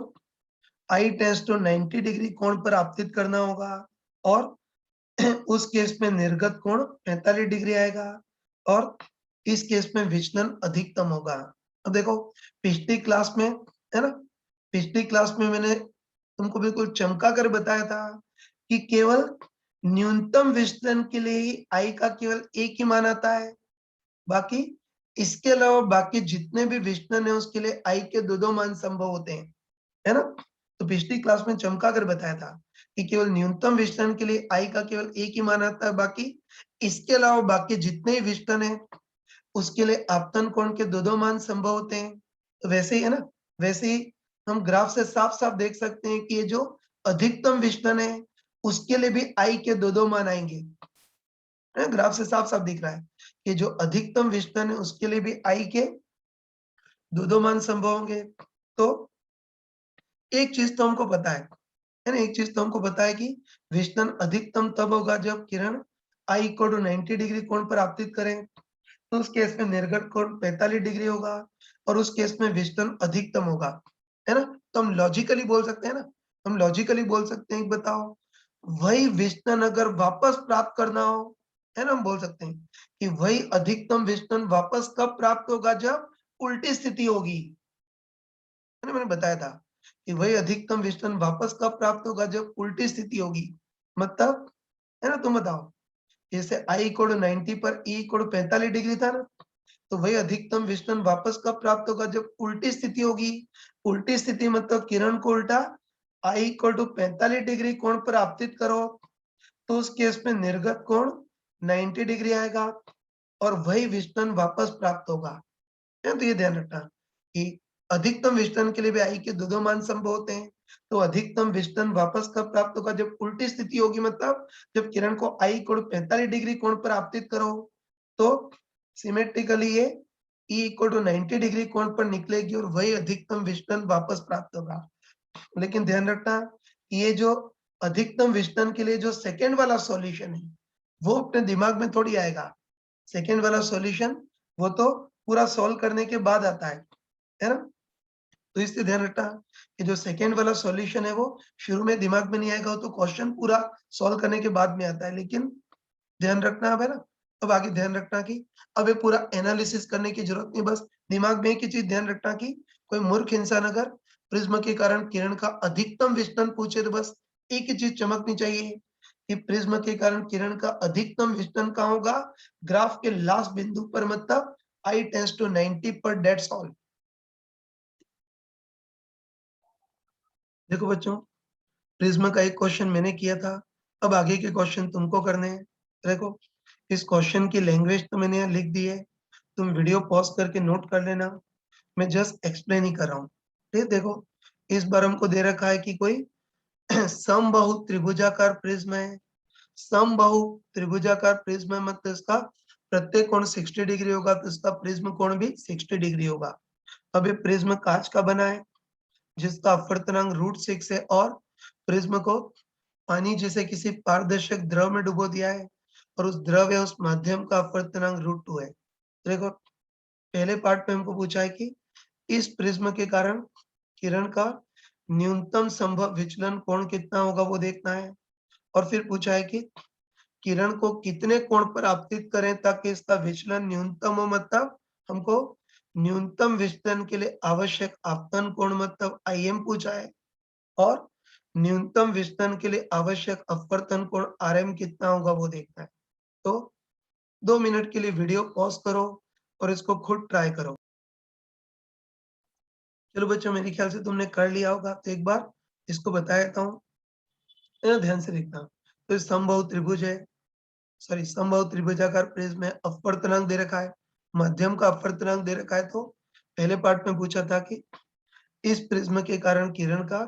I टेंस टू 90 डिग्री कोण पर आपतित करना होगा, और उस केस में निर्गत कोण 45 डिग्री आएगा, और इस केस में विचलन अधिकतम होगा। अब देखो पिछली क्लास में, है ना, पिछली क्लास में मैंने तुमको बिल्कुल चमका कर बताया था कि केवल न्यूनतम विचलन के लिए ही I का केवल एक ही मान आता है, बाकी इसके अलावा बाकी जितने भी विचलन है उसके लिए I के दो मान संभव होते हैं, है ना। तो पिछली क्लास में चमका कर बताया था कि केवल न्यूनतम विचलन के लिए I का केवल एक ही मान आता है, बाकी इसके अलावा बाकी जितने ही विचलन है उसके लिए आपतन कोण के दो मान संभव होते हैं। तो वैसे ही, है ना, वैसे ही हम ग्राफ से साफ साफ देख सकते हैं कि ये जो अधिकतम विचलन है उसके लिए भी I के दो मान आएंगे, ग्राफ से साफ साफ दिख रहा है कि जो अधिकतम विचलन है उसके लिए भी I के दो मान संभव होंगे। तो एक चीज तो हमको पता है ना, एक चीज तो हमको पता है कि विचलन अधिकतम तब होगा जब किरण I को 90 डिग्री कोण पर आपतित करें, तो उस केस में निर्गत कोण 45 डिग्री होगा, और उस केस में विचलन अधिकतम होगा, है ना। तो हम लॉजिकली बोल सकते हैं ना, हम लॉजिकली बोल सकते हैं, बताओ वही विचलन अगर वापस प्राप्त करना हो, है ना, हम बोल सकते हैं कि वही अधिकतम विचलन वापस कब प्राप्त होगा, जब उल्टी स्थिति होगी, है ना, मैंने बताया था कि वही अधिकतम विचलन वापस कब प्राप्त होगा, जब उल्टी स्थिति होगी, मतलब, है ना, तुम बताओ जैसे I इक्वल 90 पर E इक्वल 45 डिग्री था ना, तो वही अधिकतम विचलन वापस कब प्राप्त होगा, जब उल्टी स्थिति होगी। उल्टी स्थिति मतलब किरण को उल्टा I इक्वल टू 45 डिग्री कोण पर आपतित करो, तो उस केस में निर्गत कोण 90 डिग्री आएगा, और वही विचलन वापस प्राप्त होगा, है, तो ये ध्यान रखना कि अधिकतम विचलन के लिए भी I के दो मान संभव होते हैं, तो अधिकतम विचलन वापस कब प्राप्त होगा, जब उल्टी स्थिति होगी, मतलब जब किरण को I कोण 45 डिग्री कोण पर आपतित करो, तो सिमेट्रिकली ये E इक्वल टू 90 डिग्री कोण पर निकलेगी, और वही अधिकतम विचलन वापस प्राप्त होगा। लेकिन ध्यान रखना ये जो अधिकतम विचलन के लिए जो सेकेंड वाला सॉल्यूशन है वो अपने दिमाग में थोड़ी आएगा। सेकेंड वाला सॉल्यूशन वो तो पूरा सॉल्व करने के बाद आता है ना। तो इससे ध्यान रखना कि जो सेकेंड वाला सॉल्यूशन है वो शुरू में दिमाग में नहीं आएगा, तो क्वेश्चन पूरा सॉल्व करने के बाद में आता है। लेकिन ध्यान रखना अब, है ना, अब आगे ध्यान रखना कि अब ये पूरा एनालिसिस करने की जरूरत नहीं, बस दिमाग में एक ही चीज ध्यान रखना कि कोई मूर्ख इंसान अगर प्रिज्म के कारण किरण का अधिकतम विचलन पूछे तो बस एक ही चीज चमकनी चाहिए कि प्रिज्म के कारण किरण का अधिकतम विचलन कहाँ होगा, ग्राफ के लास्ट बिंदु पर, मतलब I टेंस टू 90 पर, डेट्स ऑल। देखो बच्चों, प्रिज्म का एक क्वेश्चन मैंने किया था, अब आगे के क्वेश्चन तुमको करने हैं। देखो इस क्वेश्चन की लैंग्वेज तो मैंने यहाँ लिख दी है, तुम वीडियो पॉज करके नोट कर लेना, मैं जस्ट एक्सप्लेन ही कर रहा हूँ। ठीक, देखो इस बार हमको दे रखा है कि कोई समबाहु त्रिभुजाकार प्रिज्म है। समबाहु त्रिभुजाकार प्रिज्म है, मतलब इसका प्रत्येक कोण 60 डिग्री होगा, तो इसका प्रिज्म कोण भी 60 डिग्री होगा। अब ये प्रिज्म कांच का बना है, जिसका अपवर्तनांक √6 है, और प्रिज्म को पानी जैसे किसी पारदर्शक द्रव में डुबो दिया है, और उस द्रव या उस माध्यम का अपवर्तनांक √2 है। देखो, पहले पार्ट में हमको पूछा है कि इस प्रिज्म के कारण किरण का न्यूनतम संभव विचलन कोण कितना होगा, वो देखना है। और फिर पूछा है कि किरण को कितने कोण पर आपतित करें ताकि इसका विचलन न्यूनतम हो, मतलब हमको न्यूनतम विचलन के लिए आवश्यक आपतन कोण मतलब IM पूछा है, और न्यूनतम विचलन के लिए आवश्यक अपवर्तन कोण RM कितना होगा, वो देखना है। तो 2 मिनट के लिए वीडियो पॉज करो और इसको खुद ट्राई करो। चलो बच्चों, मेरे ख्याल से तुमने कर लिया होगा, तो एक बार इसको बता देता हूँ, ध्यान से देखना। तो समबाहु त्रिभुज है, समबाहु त्रिभुजाकार प्रिज्म है, अपवर्तनांक दे रखा है, माध्यम का अपवर्तनांक दे रखा है। तो पहले पार्ट में पूछा था कि इस प्रिज्म के कारण किरण का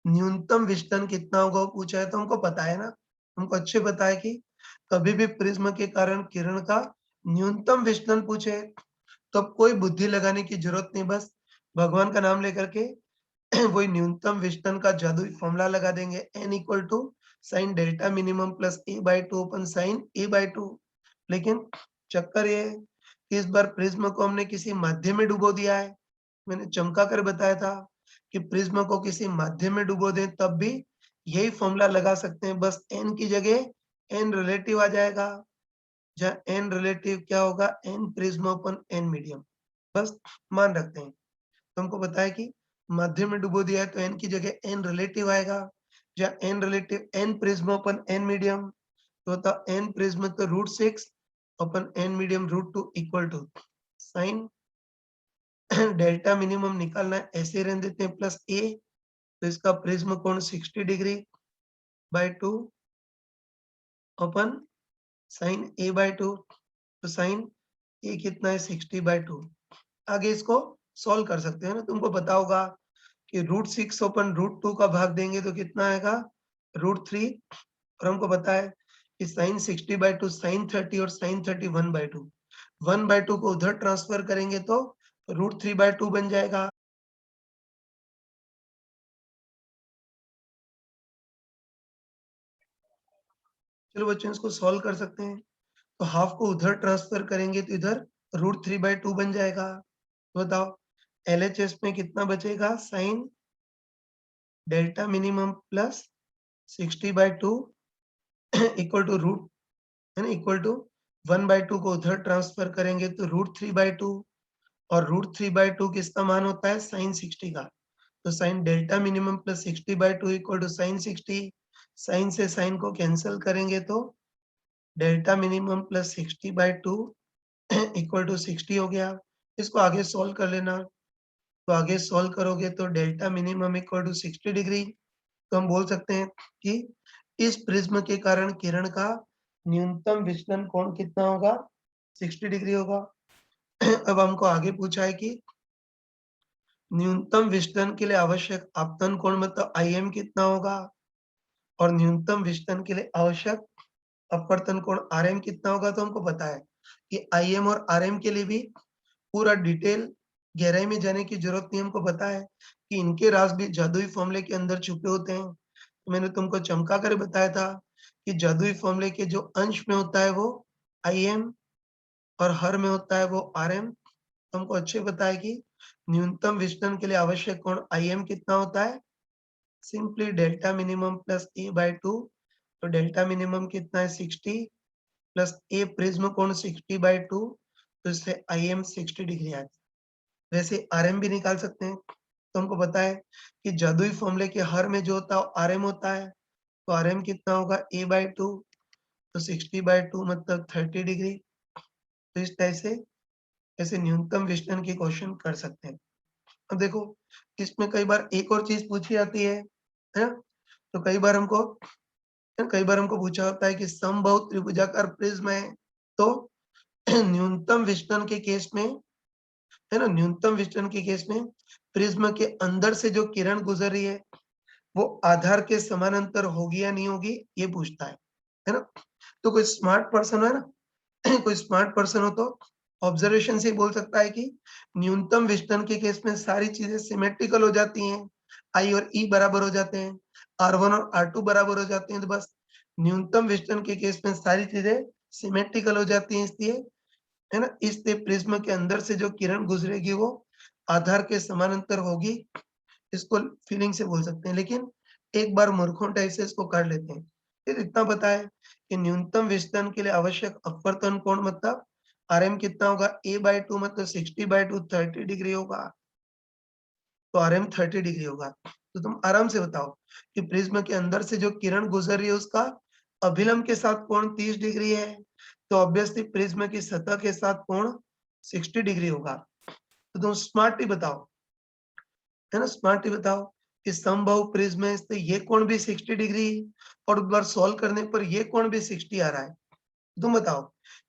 न्यूनतम विचलन कितना होगा, वो पूछा है। तो हमको पता है ना, हमको अच्छे पता है कि कभी भी प्रिज्म के कारण किरण का न्यूनतम विचलन पूछे तो अब कोई बुद्धि लगाने की जरूरत नहीं, बस भगवान का नाम लेकर के वही न्यूनतम विचलन का जादुई फॉर्मूला लगा देंगे, n equal to sine delta minimum plus a/2 upon sine a/2। लेकिन चक्कर ये है कि इस बार प्रिज्म को हमने किसी माध्यम में डुबो दिया है। मैंने चमका कर बताया था कि प्रिज्म को किसी माध्यम में डुबो दें तब भी यही फॉर्मूला लगा सकते हैं, बस n की जगह n रिलेटिव आ जाएगा, जहाँ n रिलेटिव क्या होगा, n prism upon n medium, बस मान रखते हैं। तुमको पता है कि माध्यम में डुबो दिया है तो n की जगह n रिलेटिव आएगा, जहाँ n relative n prism upon n medium, तो होता n प्रिज्म तो √6 upon n medium √2 equal to sine delta minimum निकालना है, ऐसे रहने देते हैं प्लस a, तो इसका प्रिज्म कोण 60 degree by 2 upon sine a/2, तो साइन a कितना है 60/2। आगे इसको सॉल्व कर सकते हैं ना, तुमको पता होगा कि √6 अपन √2 का भाग देंगे तो कितना आएगा, √3। और हमको पता है कि साइन 60/2 साइन 30 और साइन 30 1/2, 1/2 को उधर ट्रांसफर करेंगे तो √3/2 बन जाएगा। चलो बच्चों, इसको सॉल्व कर सकते हैं। तो हाफ को उधर ट्रांसफर करेंगे तो इधर √3/2 बन जाएगा। तो बताओ LHS में कितना बचेगा, sine delta minimum plus 60/2 equal to root, है ना, इक्वल टू 1/2 को उधर ट्रांसफर करेंगे तो √3/2, और √3/2 किसका मान होता है, साइन 60 का। तो sine delta minimum plus 60/2 equal to sine 60, sine से साइन को कैंसिल करेंगे तो delta minimum plus 60/2 equal to 60 हो गया। इसको आगे सॉल्व कर लेना, तो आगे सॉल्व करोगे तो delta minimum equal to 60 degree. तो हम बोल सकते हैं कि इस प्रिज्म के कारण किरण का न्यूनतम विचलन कोण कितना होगा, 60 डिग्री होगा। अब हमको आगे पूछा है कि न्यूनतम विचलन के लिए आवश्यक आपतन कोण मतलब IM कितना होगा, और न्यूनतम विचलन के लिए आवश्यक अपवर्तन कोण RM कितना होगा। तो हमको पता है कि IM और RM के लिए भी पूरा डिटेल गहराई में जाने की जरूरत नहीं, हमको पता है कि इनके राज भी जादुई फॉर्मूले के अंदर छुपे होते हैं। तो मैंने तुमको चमका कर बताया था कि जादुई फॉर्मूले के जो अंश में होता है वो IM, और हर में होता है वो RM। हमको अच्छे पता है कि न्यूनतम विचलन के लिए आवश्यक कोण IM कितना होता है, simply delta minimum plus a/2। तो डेल्टा मिनिमम कितना है 60 प्लस a प्रिज्म कोण 60/2, तो इससे IM 60 डिग्री आ गया। वैसे RM भी निकाल सकते हैं। तो हमको पता है कि जादुई फॉर्मूले के हर में जो होता है RM होता है, तो RM कितना होगा a/2, तो 60/2 मतलब 30 डिग्री। तो इस टाइप से ऐसे न्यूनतम विचलन के क्वेश्चन कर सकते हैं। अब देखो, इसमें कई बार एक और चीज पूछी जाती है ना? तो कई बार हमको पूछा होता है कि समबाहु त्रिभुजाकार प्रिज्म है, तो न्यूनतम विचलन के केस में, है ना, न्यूनतम विचलन के केस में प्रिज्म के अंदर से जो किरण गुजर रही है वो आधार के समानांतर होगी या नहीं होगी, ये पूछता है है ना? तो कोई स्मार्ट पर्सन है ना, कोई स्मार्ट पर्सन हो तो ऑब्जर्वेशन से ही बोल सकता है कि न्यूनतम विचलन के केस में सारी चीजें सिमेट्रिकल हो जाती हैं, आई और ई बराबर हो जाते हैं, R1 और R2 बराबर हो जाते हैं, तो बस न्यूनतम विचलन के केस में सारी चीजें सिमेट्रिकल हो जाती हैं, इसलिए है ना, इसलिए प्रिज्म के अंदर से जो किरण गुजरेगी वो आधार के समानांतर होगी। इसको फीलिंग से बोल सकते हैं, लेकिन एक बार मूर्खों टाइप से इसको कर लेते हैं। फिर इतना पता है कि न्यूनतम विचलन के लिए आवश्यक अपवर्तन कोण मतलब आरएम कितना होगा, a/2 मतलब 60/2 30 डिग्री होगा, तो आरएम 30 डिग्री होगा। तो तुम आराम से बताओ कि प्रिज्म के अंदर से जो किरण गुजर रही है उसका अभिलंब के साथ कोण 30 डिग्री है, तो ऑब्वियसली प्रिज्म की सतह के साथ कोण 60 डिग्री होगा। तो तुम स्मार्टली बताओ, है ना, स्मार्टली बताओ कि समबाहु प्रिज्म है, इससे ये कोण भी 60 डिग्री और एक बार सॉल्व करने पर ये कोण भी 60 आ रहा है। तुम बताओ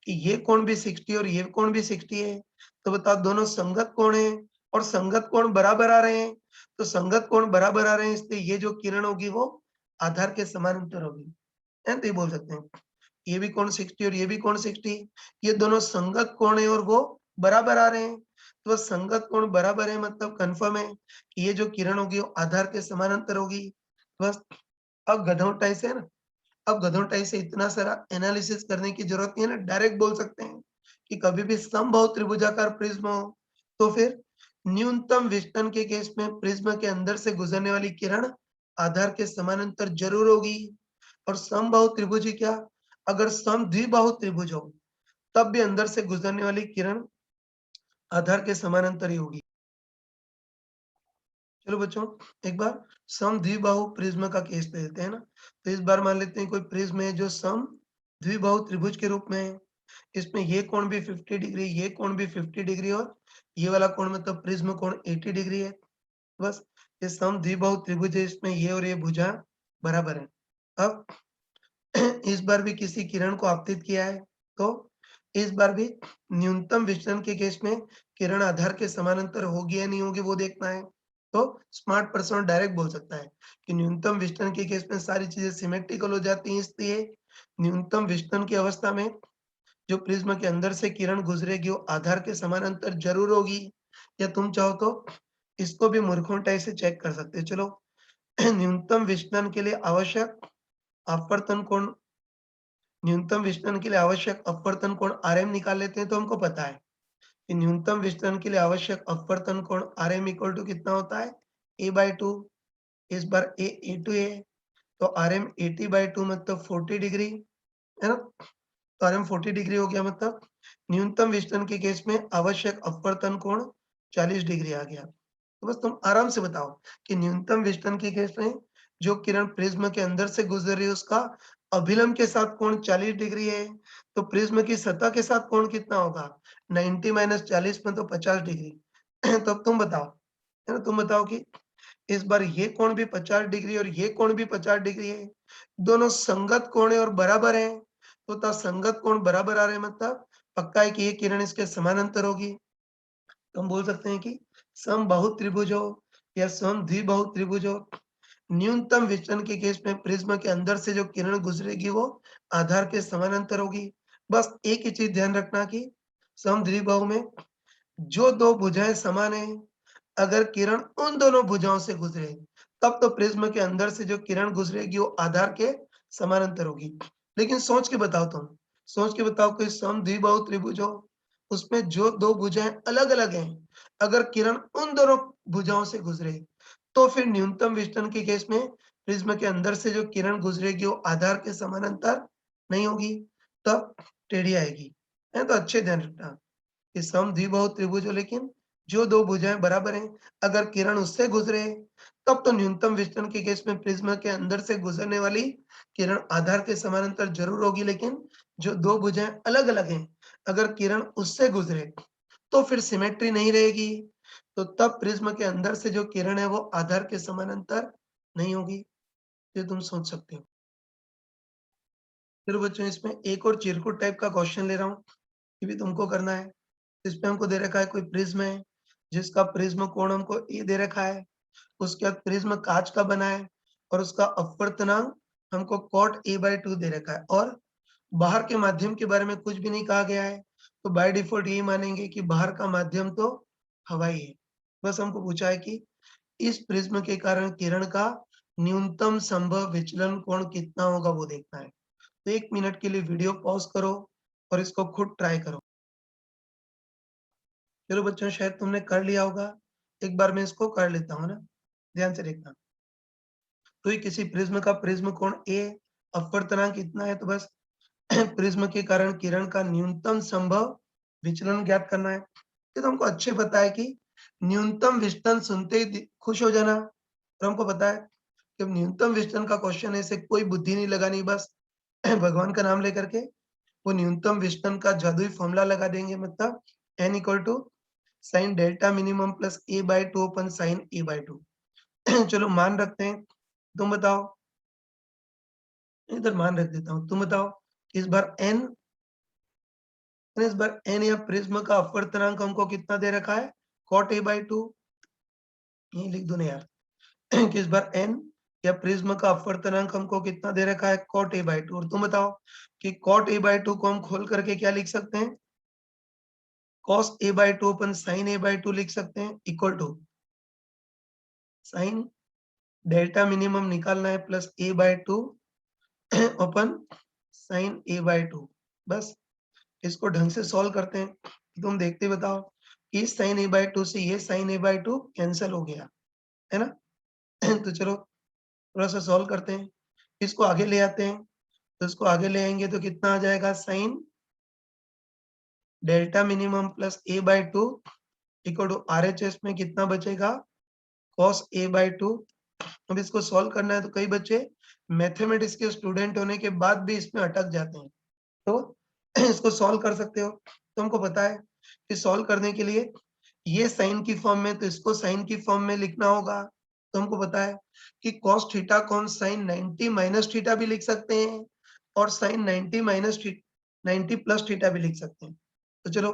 कि ये कोण भी 60 और ये कोण भी 60 है, तो बताओ दोनों संगत कोण है और संगत कोण बराबर आ रहे हैं, तो संगत कोण बराबर आ रहे हैं, इसलिए ये जो किरण होगी वो आधार के समानांतर होगी, है ना? तो ये बोल सकते हैं ये भी कोण 60 और ये भी कोण 60, ये दोनों संगत कोण है और वो बराबर आ रहे हैं, तो बस संगत कोण बराबर है मतलब कंफर्म है कि ये जो किरण होगी वो आधार के समानांतर होगी। बस अब गधौटाई से है ना, अब गधौटाई से इतना सारा एनालिसिस करने की जरूरत नहीं है ना, डायरेक्ट बोल सकते हैं कि कभी भी समबाहु त्रिभुजाकार प्रिज्म हो तो फिर न्यूनतम विचलन के केस में प्रिज्म के अंदर से गुजरने वाली किरण आधार के समानांतर जरूर होगी। और समबाहु त्रिभुज ही क्या, अगर सम द्विबाहु त्रिभुज हो तब भी अंदर से गुजरने वाली किरण आधार के समानांतर ही होगी। चलो बच्चों, एक बार सम द्विबाहु प्रिज्म का केस ले लेते हैं ना। तो इस बार मान लेते हैं कोई प्रिज्म है जो सम द्विबाहु त्रिभुज के रूप में है। इसमें ये कोण भी 50 डिग्री, ये कोण भी 50 डिग्री और ये वाला कोण मतलब प्रिज्म कोण 80 डिग्री है। बस ये सम द्विबाहु त्रिभुज है, इसमें ये और ये भुजा बराबर है। अब इस बार भी किसी किरण को आपतित किया है, तो इस बार भी न्यूनतम विचलन के केस में किरण आधार के समानांतर होगी या नहीं होगी वो देखना है। तो स्मार्ट पर्सन डायरेक्ट बोल सकता है कि न्यूनतम विचलन के केस में सारी चीजें सिमेट्रिकल हो जाती हैं, इसलिए न्यूनतम विचलन की अवस्था में जो प्रिज्म के अंदर से किरण गुजरेगी वो आधार के समानांतर जरूर होगी। या तुम चाहो तो इसको भी मूर्खों से चेक कर सकते हो। चलो, न्यूनतम विचलन के लिए आवश्यक अपवर्तन कोण, न्यूनतम विचलन के लिए आवश्यक अपवर्तन कोण आरएम निकाल लेते हैं, तो हमको पता है कि न्यूनतम विचलन के लिए आवश्यक अपवर्तन कोण आरएम इक्वल टू कितना होता है, a/2। इस बार a/2 है, तो आरएम 80/2 मतलब 40 डिग्री, है ना? तो आरएम 40 डिग्री हो गया, मतलब न्यूनतम विचलन के केस में आवश्यक अपवर्तन कोण 40 डिग्री आ गया। तो बस तुम आराम से बताओ कि न्यूनतम विचलन के केस में जो किरण प्रिज्म के अंदर से गुजर रही है उसका अभिलंब के साथ कोण 40 डिग्री है, तो प्रिज्म की सतह के साथ कोण कितना होगा, 90 माइनस 40 में तो 50 डिग्री। तो अब तुम बताओ, है ना, तुम बताओ कि इस बार ये कोण भी 50 डिग्री और ये कोण भी 50 डिग्री है, दोनों संगत कोण है और बराबर है, तो संगत कोण बराबर आ रहे हैं मतलब पक्का है कि ये किरण इसके समानांतर होगी। तो हम बोल सकते हैं कि समबाहु त्रिभुज हो या सम द्विबाहु त्रिभुज हो, न्यूनतम विचलन के केस में प्रिज्म के अंदर से जो किरण गुजरेगी वो आधार के समानांतर होगी। बस एक ही चीज ध्यान रखना कि सम द्विबाहु में जो दो भुजाएं समान है, अगर किरण उन दोनों भुजाओं से गुजरे तब तो प्रिज्म के अंदर से जो किरण गुजरेगी वो आधार के समानांतर होगी। लेकिन सोच के बताओ, तुम सोच के बताओ, कोई सम द्विबाहु त्रिभुज हो उसमें जो दो भुजाएं अलग अलग हैं, अगर किरण उन दोनों भुजाओं से गुजरे तो फिर न्यूनतम विचलन के केस में प्रिज्म के अंदर से जो किरण गुजरेगी वो आधार के समानांतर नहीं होगी, तब टेढ़ी आएगी, है। तो अच्छे ध्यान रखना कि सम द्विबाहु त्रिभुज हो लेकिन जो दो भुजाएं बराबर हैं, अगर किरण उससे गुजरे तब तो न्यूनतम विचलन के केस में प्रिज्म के अंदर से गुजरने वाली किरण आधार के समानांतर जरूर होगी, लेकिन जो दो भुजाएं अलग अलग हैं, अगर किरण उससे गुजरे तो फिर सिमेट्री नहीं रहेगी, तो तब प्रिज्म के अंदर से जो किरण है वो आधार के समानांतर नहीं होगी। ये तुम सोच सकते हो। फिर बच्चों इसमें एक और चिरकुट टाइप का क्वेश्चन ले रहा हूँ, ये भी तुमको करना है। इसमें हमको दे रखा है कोई प्रिज्म है जिसका प्रिज्म कोण हमको ए दे रखा है, उसके बाद प्रिज्म कांच का बना है और उसका अपवर्तनांक हमको cot a/2 दे रखा है और बाहर के माध्यम के बारे में कुछ भी नहीं कहा गया है, तो बाय डिफ़ॉल्ट यही मानेंगे कि बाहर का माध्यम तो हवा ही है। बस हमको पूछा है कि इस प्रिज़्म के कारण किरण का न्यूनतम संभव विचलन कोण कितना होगा वो देखना है। तो 1 मिनट के लिए वीडियो पॉज़ करो और इसको खुद ट्राई करो। चलो बच्चों शायद तुमने कर लिया होगा। एक बार मैं इसको कर लेता हूँ ना, ध्यान से देखना। तो ये किसी प्रिज़्म का प्रिज़्म कोण A अपवर्तनांक कितना है तो बस प्रिज़्म के कारण किरण का न्यूनतम संभव विचलन ज्ञात करना है। ये तो हमको अच्छे पता है कि न्यूनतम विचलन सुनते ही खुश हो जाना और हमको पता है कि न्यूनतम विचलन का क्वेश्चन है इसे कोई बुद्धि नहीं लगानी बस भगवान का नाम लेकर के वो न्यूनतम विचलन का जादुई फॉर्मूला लगा देंगे मतलब n equal to sine delta minimum plus a/2 upon sine a/2 चलो मान रखते हैं। तुम बताओ, इधर मान रख देता हूँ। तुम बताओ इस बार n या प्रिज्म का अपवर्तनांक हमको कितना दे रखा है? cot a/2 ये लिख दो ना यार कि इस बार n या प्रिज्म का अपवर्तनांक हमको कितना दे रखा है? cot a/2 और तुम बताओ कि cot a/2 को हम खोल करके क्या लिख सकते हैं? cos a/2 अपन sin a/2 लिख सकते हैं equal to sine delta minimum निकालना है plus a/2 upon sine a/2 बस इसको ढंग से सॉल्व करते हैं। तुम देखते बताओ इस साइन a/2 से ये साइन a/2 कैंसिल हो गया है ना तो चलो थोड़ा सा सॉल्व करते हैं। इसको आगे ले आते हैं तो इसको आगे ले आएंगे तो कितना आ जाएगा sine delta minimum plus a/2 equal to RHS में कितना बचेगा cos a/2। अब इसको सॉल्व करना है तो कई बच्चे मैथमेटिक्स के स्टूडेंट होने के बाद भी इसमें अटक जाते हैं तो इसको सॉल्व कर सकते हो। तो हमको पता है कि सॉल्व करने के लिए ये साइन की फॉर्म में तो इसको साइन की फॉर्म में लिखना होगा। तो हमको पता है कि cos थीटा को हम साइन 90 माइनस थीटा भी लिख सकते हैं और साइन 90 माइनस 90 प्लस थीटा भी लिख सकते हैं। तो चलो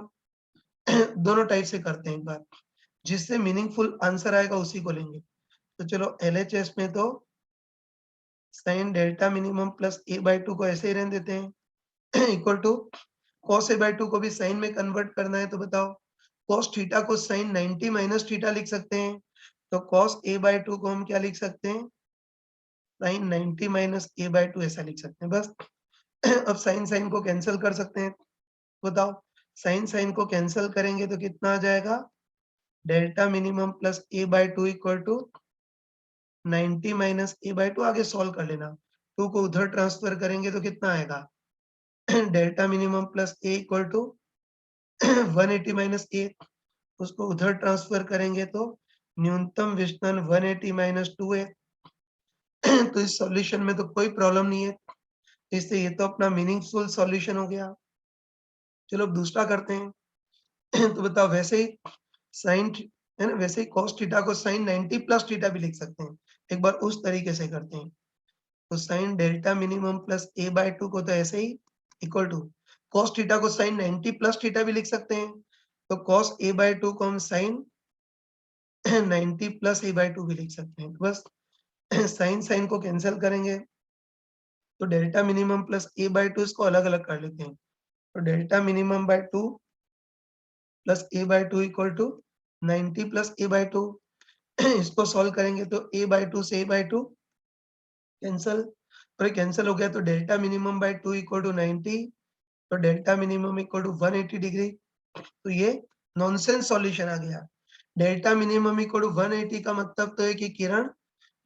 दोनों टाइप से करते हैं एक बार, जिससे मीनिंगफुल आंसर आएगा उसी को लेंगे। तो चलो LHS में तो sine delta minimum plus a/2 को ऐसे ही रहने देते हैं इक्वल टू cos a/2 को भी साइन में कन्वर्ट करना है तो बताओ cos थीटा को साइन 90 माइनस थीटा लिख सकते हैं तो cos a/2 को हम क्या लिख सकते हैं साइन 90 माइनस a/2 ऐसा लिख सकते हैं बस अब साइन साइन को कैंसिल कर सकते हैं। बताओ साइन साइन को कैंसिल करेंगे तो कितना आ जाएगा delta minimum plus a/2 equal to 90 minus a/2 आगे सॉल्व कर लेना 2 को उधर ट्रांसफर करेंगे तो कितना आएगा delta minimum plus a equal to 180 minus a उसको उधर ट्रांसफर करेंगे तो न्यूनतम विचलन 180 माइनस 2 है तो इस सॉल्यूशन में तो कोई प्रॉब्लम नहीं है इससे ये तो अपना मीनिंगफुल सॉल्यूशन हो गया। चलो अब दूसरा करते हैं तो बताओ वैसे ही साइन है ना वैसे ही cos थीटा को साइन 90 प्लस थीटा भी लिख सकते हैं। एक बार उस तरीके से करते हैं तो sine delta minimum plus a/2 को तो ऐसे ही इक्वल टू cos थीटा को साइन 90 प्लस थीटा भी लिख सकते हैं तो cos a/2 को हम साइन 90 प्लस a/2 भी लिख सकते हैं। तो बस साइन साइन को कैंसिल करेंगे तो डेल्टा मिनिमम प्लस a/2 इसको अलग अलग कर लेते हैं तो delta minimum by 2 plus a/2 equal to 90 plus a/2 इसको सॉल्व करेंगे तो a/2 से a/2 कैंसिल और कैंसिल हो गया तो delta minimum by 2 equal to 90 तो delta minimum equal to 180 degree. तो ये नॉनसेंस सॉल्यूशन आ गया। डेल्टा मिनिमम इक्वल टू 180 का मतलब तो है कि किरण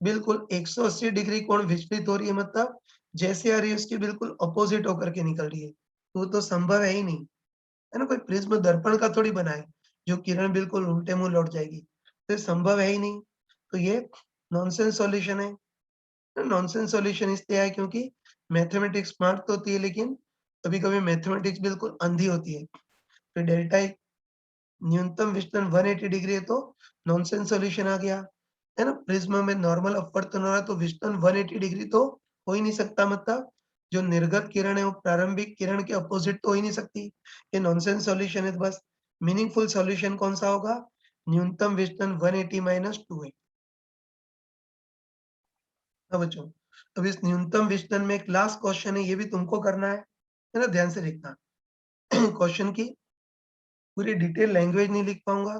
बिल्कुल 180 डिग्री कोण विचलित हो रही है मतलब जैसे आ रही है उसकी बिल्कुल अपोजिट होकर के निकल रही है। तो वो तो संभव है ही नहीं, है ना? कोई प्रिज्म दर्पण का थोड़ी बना है, जो किरण बिल्कुल उल्टे मुँह लौट जाएगी। तो ये संभव है ही नहीं। तो ये नॉनसेंस सॉल्यूशन है। नॉनसेंस सॉल्यूशन इसलिए है क्योंकि मैथमेटिक्स स्मार्ट तो होती है लेकिन कभी-कभी मैथमेटिक्स बिल्कुल अंधी होती है। तो डेल्टा एक न्यूनतम विचलन 180 डिग्री है तो नॉनसेंस सॉल्यूशन आ गया, है ना? प्रिज्म में नॉर्मल अपवर्तन हो रहा है तो विचलन 180 डिग्री तो हो ही नहीं सकता मतलब जो निर्गत किरण है वो प्रारंभिक किरण के अपोजिट तो हो ही नहीं सकती। ये नॉनसेंस सॉल्यूशन है तो बस मीनिंगफुल सॉल्यूशन कौन-सा होगा? न्यूनतम विचलन 180 माइनस 2 है। हाँ बच्चों, अब इस न्यूनतम विचलन में एक लास्ट क्वेश्चन है, ये भी तुमको करना है ना, ध्यान से देखना। क्वेश्चन की पूरी डिटेल लैंग्वेज नहीं लिख पाऊंगा,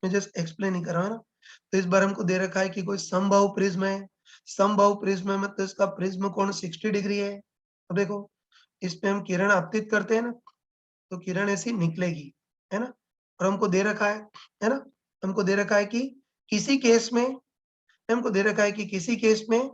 मैं जस्ट एक्सप्लेन ही कर रहा हूँ ना। तो इस बार हमको दे रखा है कि कोई समबाहु प्रिज्म है। समबाहु प्रिज्म है मतलब इसका प्रिज्म कोण 60 डिग्री है। अब देखो, इसमें हम किरण आपतित करते हैं ना, तो किरण ऐसी निकलेगी, है ना। और हमको दे रखा है ना, हमको दे रखा है कि किसी केस में, हमको दे रखा है कि किसी केस में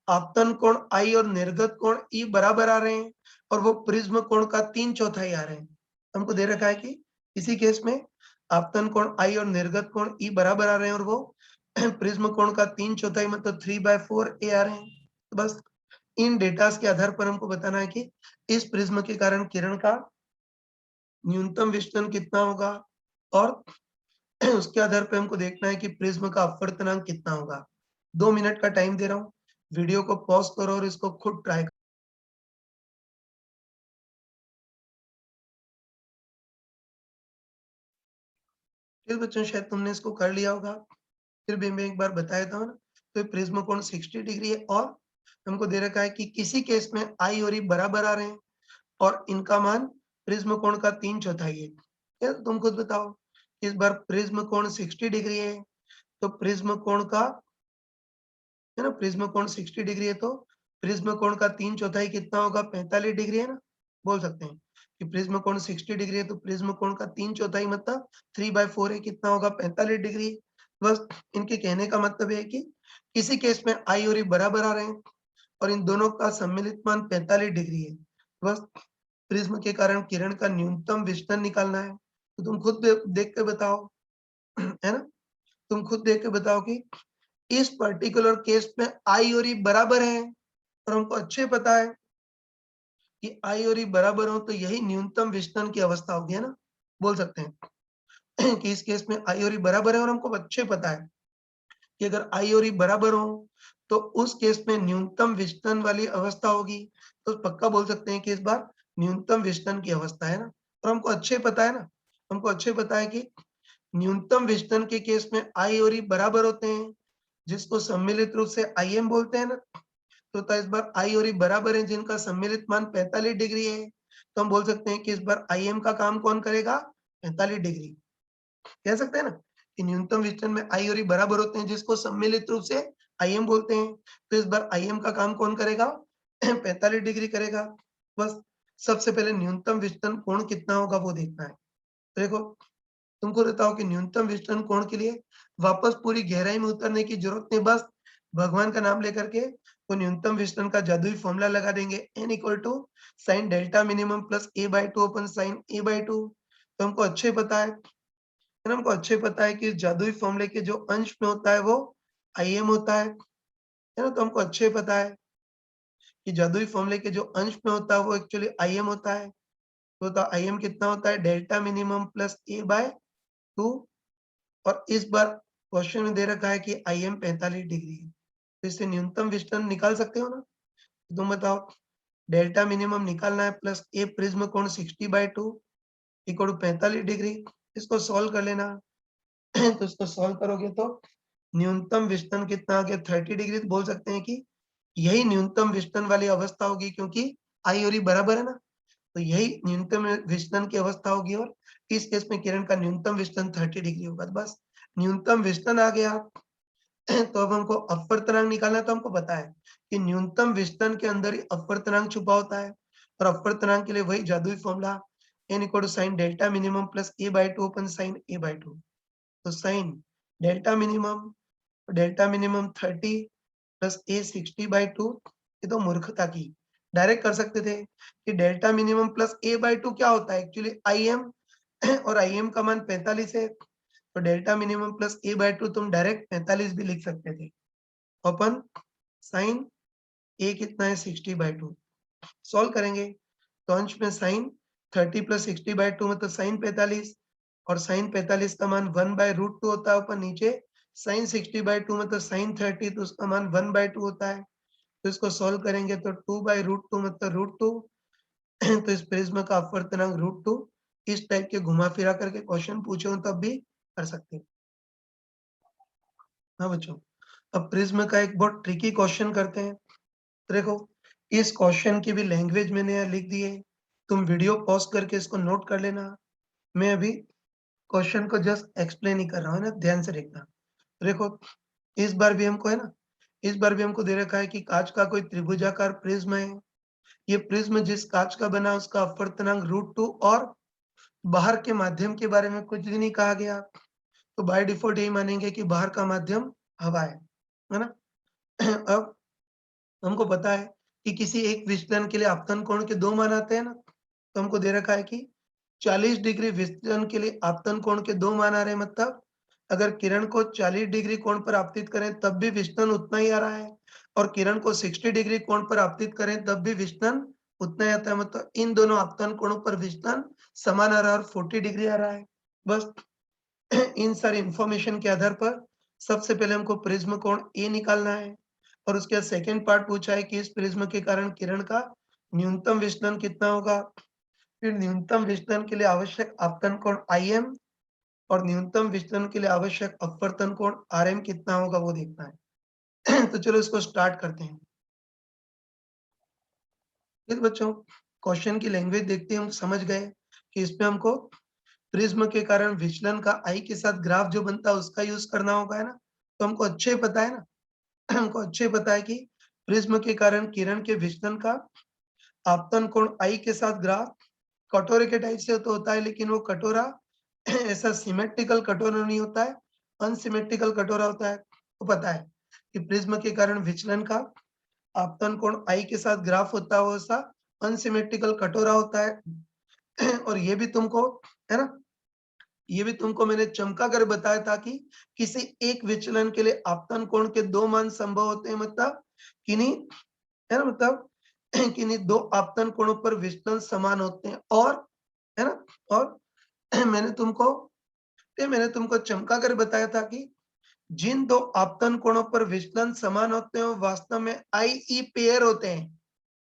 आपतन कोण आई और निर्गत कोण ई बराबर आ रहे हैं, और वो प्रिज्म कोण का 3/4 आ रहे हैं। हमको दे रखा है कि किसी केस में आपतन कोण आई और निर्गत कोण ई बराबर आ रहे हैं, और वो प्रिज्म कोण का 3/4 मतलब 3/4 ए आ रहे हैं। तो बस इन डेटास के आधार पर हमको बताना है कि इस प्रिज्म के कारण किरण का न्यूनतम विचलन कितना होगा, और उसके आधार पे हमको देखना है कि प्रिज्म का अपवर्तनांक कितना होगा। 2 मिनट का टाइम दे रहा हूँ, वीडियो को पॉज करो और इसको खुद ट्राई करो। फिर बच्चों शायद तुमने इसको कर लिया होगा, फिर भी मैं एक बार बता देता हूँ ना। तो प्रिज्म कोण 60 डिग्री है, और हमको दे रखा है कि किसी केस में आई और ई बराबर आ रहे हैं, और इनका मान प्रिज्म कोण का 3/4 है। क्या तुम खुद बताओ, इस बार प्रिज्म कोण 60 डिग्री है, तो प्रिज्म कोण का, है ना, प्रिज्म कोण 60 डिग्री है, तो प्रिज्म कोण का 3/4 कितना होगा, 45 डिग्री है ना। बोल सकते हैं कि प्रिज्म कोण 60 डिग्री है, तो प्रिज्म कोण का 3/4 मतलब 3/4 है, कितना होगा, 45 डिग्री। बस इनके कहने का मतलब है कि किसी केस में आई और ई बराबर आ रहे हैं, और इन दोनों का सम्मिलित मान 45 डिग्री है। बस प्रिज्म के कारण किरण का न्यूनतम विचलन निकालना है। तो तुम खुद देख के बताओ, है ना, तुम खुद देख के बताओ कि इस पर्टिकुलर केस में आई और ई बराबर है, और हमको अच्छे पता है कि आई और ई बराबर हो तो यही न्यूनतम विचलन की अवस्था होगी, है ना। बोल सकते हैं कि इस केस में आई और ई बराबर है, और हमको अच्छे पता है कि अगर आई और ई बराबर हो तो उस केस में न्यूनतम विचलन वाली अवस्था होगी। तो पक्का बोल सकते हैं कि इस बार न्यूनतम विचलन की अवस्था है ना। और हमको अच्छे पता है ना, हमको अच्छे पता है कि न्यूनतम विचलन के केस में आई और ई बराबर होते हैं, जिसको सम्मिलित रूप से आईएम बोलते हैं ना। तो इस बार आई और ई बराबर है, जिनका सम्मिलित मान 45 डिग्री है, तो हम बोल सकते हैं कि इस बार आईएम का काम कौन करेगा, 45 डिग्री। कह सकते हैं ना कि न्यूनतम विचलन में आई और ई बराबर होते हैं, जिसको सम्मिलित रूप से आईएम बोलते हैं। तो इस बार आईएम का काम कौन करेगा, 45 डिग्री करेगा। बस सबसे पहले न्यूनतम विचलन कोण कितना होगा वो देखना है। तो देखो, तुमको बताओ कि न्यूनतम विचलन कोण के लिए वापस पूरी गहराई में उतरने की जरूरत नहीं, बस भगवान का नाम लेकर के वो न्यूनतम विचलन का जादुई फॉर्मूला लगा देंगे, n equal to sine delta minimum plus a/2 upon sine a/2। तो हमको अच्छे पता है ना, हमको अच्छे पता है कि इस जादुई फॉर्मूले के जो अंश में होता है वो im होता है ना। तो हमको अच्छे पता है कि जादुई फॉर्मूले के जो अंश में होता है वो एक्चुअली im होता है। तो im कितना होता है, डेल्टा मिनिमम प्लस a/2। और इस बार क्वेश्चन में दे रखा है कि IM 45 डिग्री है, तो इससे न्यूनतम विचलन निकाल सकते हो ना। तुम बताओ, डेल्टा मिनिमम निकालना है, प्लस ए प्रिज्म कोण 60/2 इक्वल टू 45 डिग्री। इसको सॉल्व कर लेना। तो इसको सॉल्व करोगे तो न्यूनतम विचलन कितना आ गया, 30 डिग्री। तो बोल सकते हैं कि यही न्यूनतम विचलन वाली अवस्था होगी, क्योंकि आई और ई बराबर है ना। तो यही न्यूनतम विचलन की अवस्था होगी, और इस केस में किरण का न्यूनतम विचलन 30 डिग्री होगा। तो बस न्यूनतम विचलन आ गया। तो अब हमको अपवर्तनांक निकालना है। तो हमको पता है कि न्यूनतम विचलन के अंदर ही अपवर्तनांक छुपा होता है, और अपवर्तनांक के लिए वही जादुई formula n equal to sine delta minimum plus a/2 upon sine a/2। तो sine delta minimum 30 plus a 60/2। ये तो मूर्खता की, डायरेक्ट कर सकते थे कि डेल्टा मिनिमम प्लस a/2 क्या होता है, एक्चुअली im, और im का मान 45 है। तो डेल्टा मिनिमम प्लस a/2 तुम डायरेक्ट 45 भी लिख सकते थे। अपन साइन a कितना है, 60/2। सॉल्व करेंगे तो अंश में साइन 30 प्लस 60/2 मतलब साइन 45, और साइन 45 का मान 1/√2 होता है। ऊपर नीचे साइन 60/2 मतलब साइन 30, तो उसका मान 1/2 होता है। तो इसको सॉल्व करेंगे तो 2/√2 मतलब √2। तो इस प्रिज्म का अपवर्तनांक √2। इस टाइप के घुमा फिरा करके क्वेश्चन पूछे हो तब भी कर सकते हैं। हाँ बच्चों, अब प्रिज्म का एक बहुत ट्रिकी क्वेश्चन करते हैं। देखो, इस क्वेश्चन की भी लैंग्वेज मैंने यहाँ लिख दी है, तुम वीडियो पॉज़ करके इसको नोट कर लेना। मैं अभी क्वेश्चन को जस्ट एक्सप्लेन ही कर रहा हूँ ना, ध्यान से देखना। देखो, इस बार भी हमको है ना, इस बार भी हमको दे रखा है कि काँच का कोई त्रिभुजाकार प्रिज़्म है। ये प्रिज़्म जिस काँच का बना है उसका अपवर्तनांक √2 और बाहर के माध्यम के बारे में कुछ भी नहीं कहा गया। तो बाय डिफ़ॉल्ट यही मानेंगे कि बाहर का माध्यम हवा है ना? अब हमको पता है कि किसी एक विचलन के लिए आपतन कोण के 2 मान आते हैं ना, तो हमको दे रखा है कि 40 डिग्री विचलन के लिए आपतन कोण के 2 मान आ रहे हैं, मतलब अगर किरण को 40 डिग्री कोण पर आपतित करें तब भी विचलन उतना ही आ रहा है और किरण को 60 डिग्री कोण पर आपतित करें तब भी विचलन उतना ही आता है, मतलब इन दोनों आपतन कोणों पर विचलन समान आ रहा है और 40 डिग्री आ रहा है। बस इन सारी इंफॉर्मेशन के आधार पर सबसे पहले हमको प्रिज्म कोण ए निकालना है और उसके बाद सेकंड पार्ट पूछा है कि इस प्रिज्म के कारण किरण का न्यूनतम विचलन कितना होगा। फिर न्यूनतम विचलन के लिए आवश्यक आपतन कोण IM और न्यूनतम विचलन के लिए आवश्यक अपवर्तन कोण RM कितना होगा वो देखना है। तो चलो इसको स्टार्ट करते हैं। फिर बच्चों, क्वेश्चन की लैंग्वेज देखते ही हम समझ गए कि इसमें हमको प्रिज्म के कारण विचलन का I के साथ ग्राफ जो बनता है उसका यूज करना होगा, है ना? तो हमको अच्छे ही पता है ना, हमको अच्छे ही पता है कि प्रिज्म के कारण किरण के विचलन का आपतन कोण I के साथ ग्राफ कटोरे के टाइप से तो होता है, लेकिन वो कटोरा ऐसा सिमेट्रिकल कटोरा नहीं होता है, अनसिमेट्रिकल कटोरा होता है। तो पता है कि प्रिज्म के कारण विचलन का आपतन कोण I के साथ ग्राफ होता है, वैसा अनसिमेट्रिकल कटोरा होता है। और ये भी तुमको, है ना, ये भी तुमको मैंने चमका कर बताया था कि किसी एक विचलन के लिए आपतन कोण के 2 मान संभव होते हैं, मतलब किन्हीं, है ना, मतलब किन्हीं 2 आपतन कोणों पर विचलन समान होते हैं और, है ना, और मैंने तुमको चमका कर बताया था कि जिन 2 आपतन कोणों पर विचलन समान होते हैं वो वास्तव में IE पेयर होते हैं।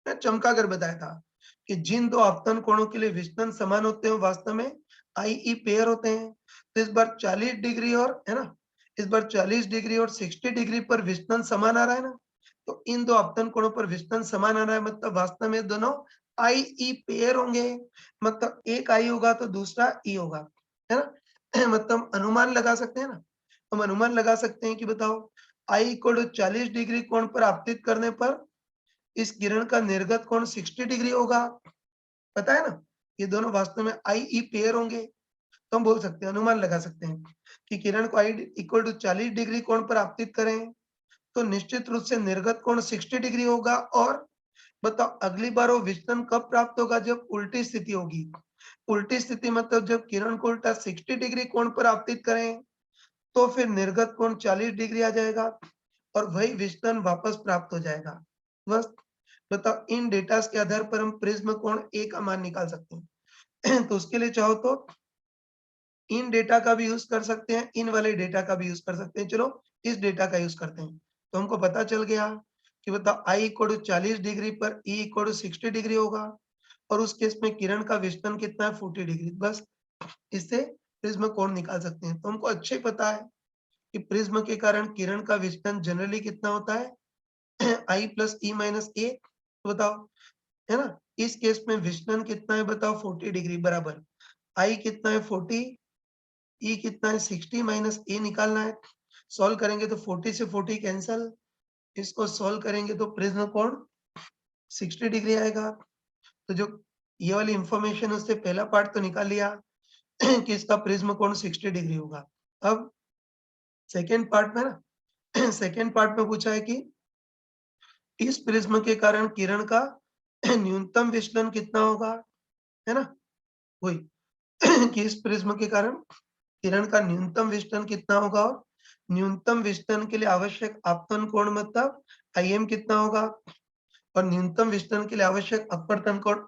मैं चमका कर बताया था कि जिन 2 आपतन कोणों के लिए विचलन समान होते हैं वास्तव में IE पेयर होते हैं। तो इस बार 40 डिग्री और, है ना, इस बार 40 डिग्री और 60 डिग्री पर विचलन समान आ रहा है ना, तो इन 2 आपतन कोणों पर विचलन समान आ रहा है, मतलब वास्तव में दोनों IE पेयर होंगे, मतलब एक I होगा तो दूसरा E होगा, है ना? मतलब हम अनुमान लगा सकते हैं ना, हम अनुमान लगा सकते हैं कि बताओ I = 40 डिग्री कोण पर आपतित करने पर इस किरण का निर्गत कोण 60 डिग्री होगा, पता है ना? ये दोनों वास्तव में IE पेयर होंगे। तो हम बोल सकते हैं, अनुमान लगा सकते हैं कि किरण को I = 40 डिग्री कोण पर आपतित करें, तो निश्चित रूप से निर्गत कोण 60 डिग्री होगा और बताओ अगली बार वो विचलन कब प्राप्त होगा, जब उल्टी स्थिति होगी। उल्टी स्थिति मतलब जब किरण को उल्टा 60 डिग्री कोण पर आपतित करें, तो फिर निर्गत कोण 40 डिग्री आ जाएगा और वही विचलन वापस प्राप्त हो जाएगा। बस बताओ इन डेटास के आधार पर हम प्रिज्म कोण A का मान निकाल सकते हैं। तो उसके लिए चाहो तो इन डेटा का भी यूज कर सकते हैं, इन वाले डेटा का भी यूज कर सकते हैं। चलो इस डेटा का यूज करते हैं। तो हमको पता चल गया कि बताओ I = 40 डिग्री पर E = 60 डिग्री होगा और उस केस में किरण का विचलन कितना है, 40 डिग्री। बस इससे प्रिज्म कोण निकाल सकते हैं। तो हमको अच्छे पता है कि प्रिज्म के कारण किरण का विचलन जनरली कितना होता है, I + E - A। तो बताओ, है ना, इस केस में विचलन कितना है बताओ, 40 डिग्री बराबर I कितना है 40, E कितना है 60 माइनस A निकालना है। सॉल्व करेंगे तो 40 से 40 कैंसल, इसको सॉल्व करेंगे तो प्रिज्म कोण 60 डिग्री आएगा। तो जो ये वाली इंफॉर्मेशन उससे पहला पार्ट तो निकाल लिया कि इसका प्रिज्म कोण 60 डिग्री होगा। अब सेकंड पार्ट में ना सेकंड पार्ट में पूछा है कि इस प्रिज्म के कारण किरण का न्यूनतम विचलन कितना होगा, है ना? वही कि इस प्रिज्म के कारण किरण का न्यूनतम विचलन कितना होगा और न्यूनतम विचलन के लिए आवश्यक आपतन कोण मतलब IM कितना होगा और न्यूनतम विचलन के लिए आवश्यक अपवर्तन कोण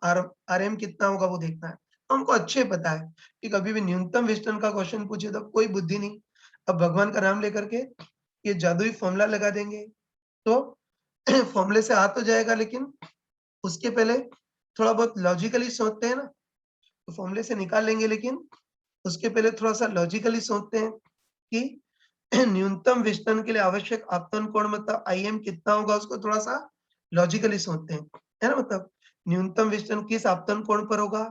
RM कितना होगा वो देखना है। तो हमको अच्छे पता है कि कभी भी न्यूनतम विचलन का क्वेश्चन पूछे तो कोई बुद्धि नहीं, अब भगवान का नाम लेकर के ये जादुई फॉर्मूला लगा देंगे, तो फॉर्मूले से आ तो जाएगा, लेकिन उसके पहले थोड़ा बहुत लॉजिकली सोचते हैं ना, तो फॉर्मूले से निकाल लेंगे, लेकिन उसके पहले थोड़ा-सा लॉजिकली सोचते हैं कि न्यूनतम विचलन के लिए आवश्यक आपतन कोण मतलब IM कितना होगा, उसको थोड़ा-सा लॉजिकली सोचते हैं, है ना? मतलब न्यूनतम विचलन किस आपतन कोण पर होगा?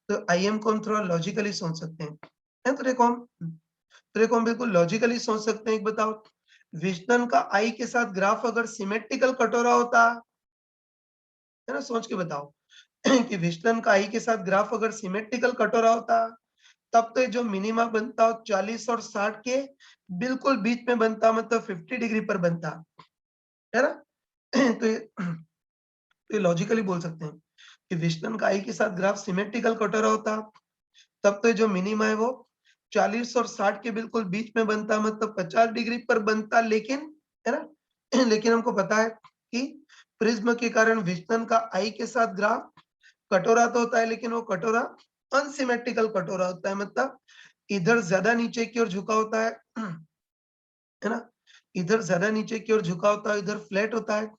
तो आईएम को हम थोड़ा लॉजिकली सोच सकते हैं। है तो देखो हम बिल्कुल लॉजिकली सोच सकते हैं। एक बताओ, विचलन का आई के साथ ग्राफ अगर सिमेट्रिकल कटोरा होता, है ना? सोच के बताओ कि विचलन का आई के साथ ग्राफ अगर सिमेट्रिकल कटोरा होता, तब तो ये जो मिनिमा बनता हो 40 और 60 के बिल्कुल बीच में बनता, मतलब 50 डिग्री पर बनता, है ना? तो ये लॉजिकली बोल सकते हैं कि विचलन का आई के साथ ग्राफ सिमेट्रिकल कटोरा होता, तब तो ये जो मिनिमा है वो 40 और 60 के बिल्कुल बीच में बनता, मतलब 50 डिग्री पर बनता। लेकिन, है ना? लेकिन हमको पता है कि प्रिज्म के कारण विचलन का आई के साथ ग्राफ कटोरा तो होता है, लेकिन वो कटोरा अनसिमेट्रिकल कटोरा होता है, मतलब इधर ज्यादा नीचे की ओर झुका होता है ना? इधर ज्यादा नीचे की ओर झुका होता है, इधर फ्लैट होता है।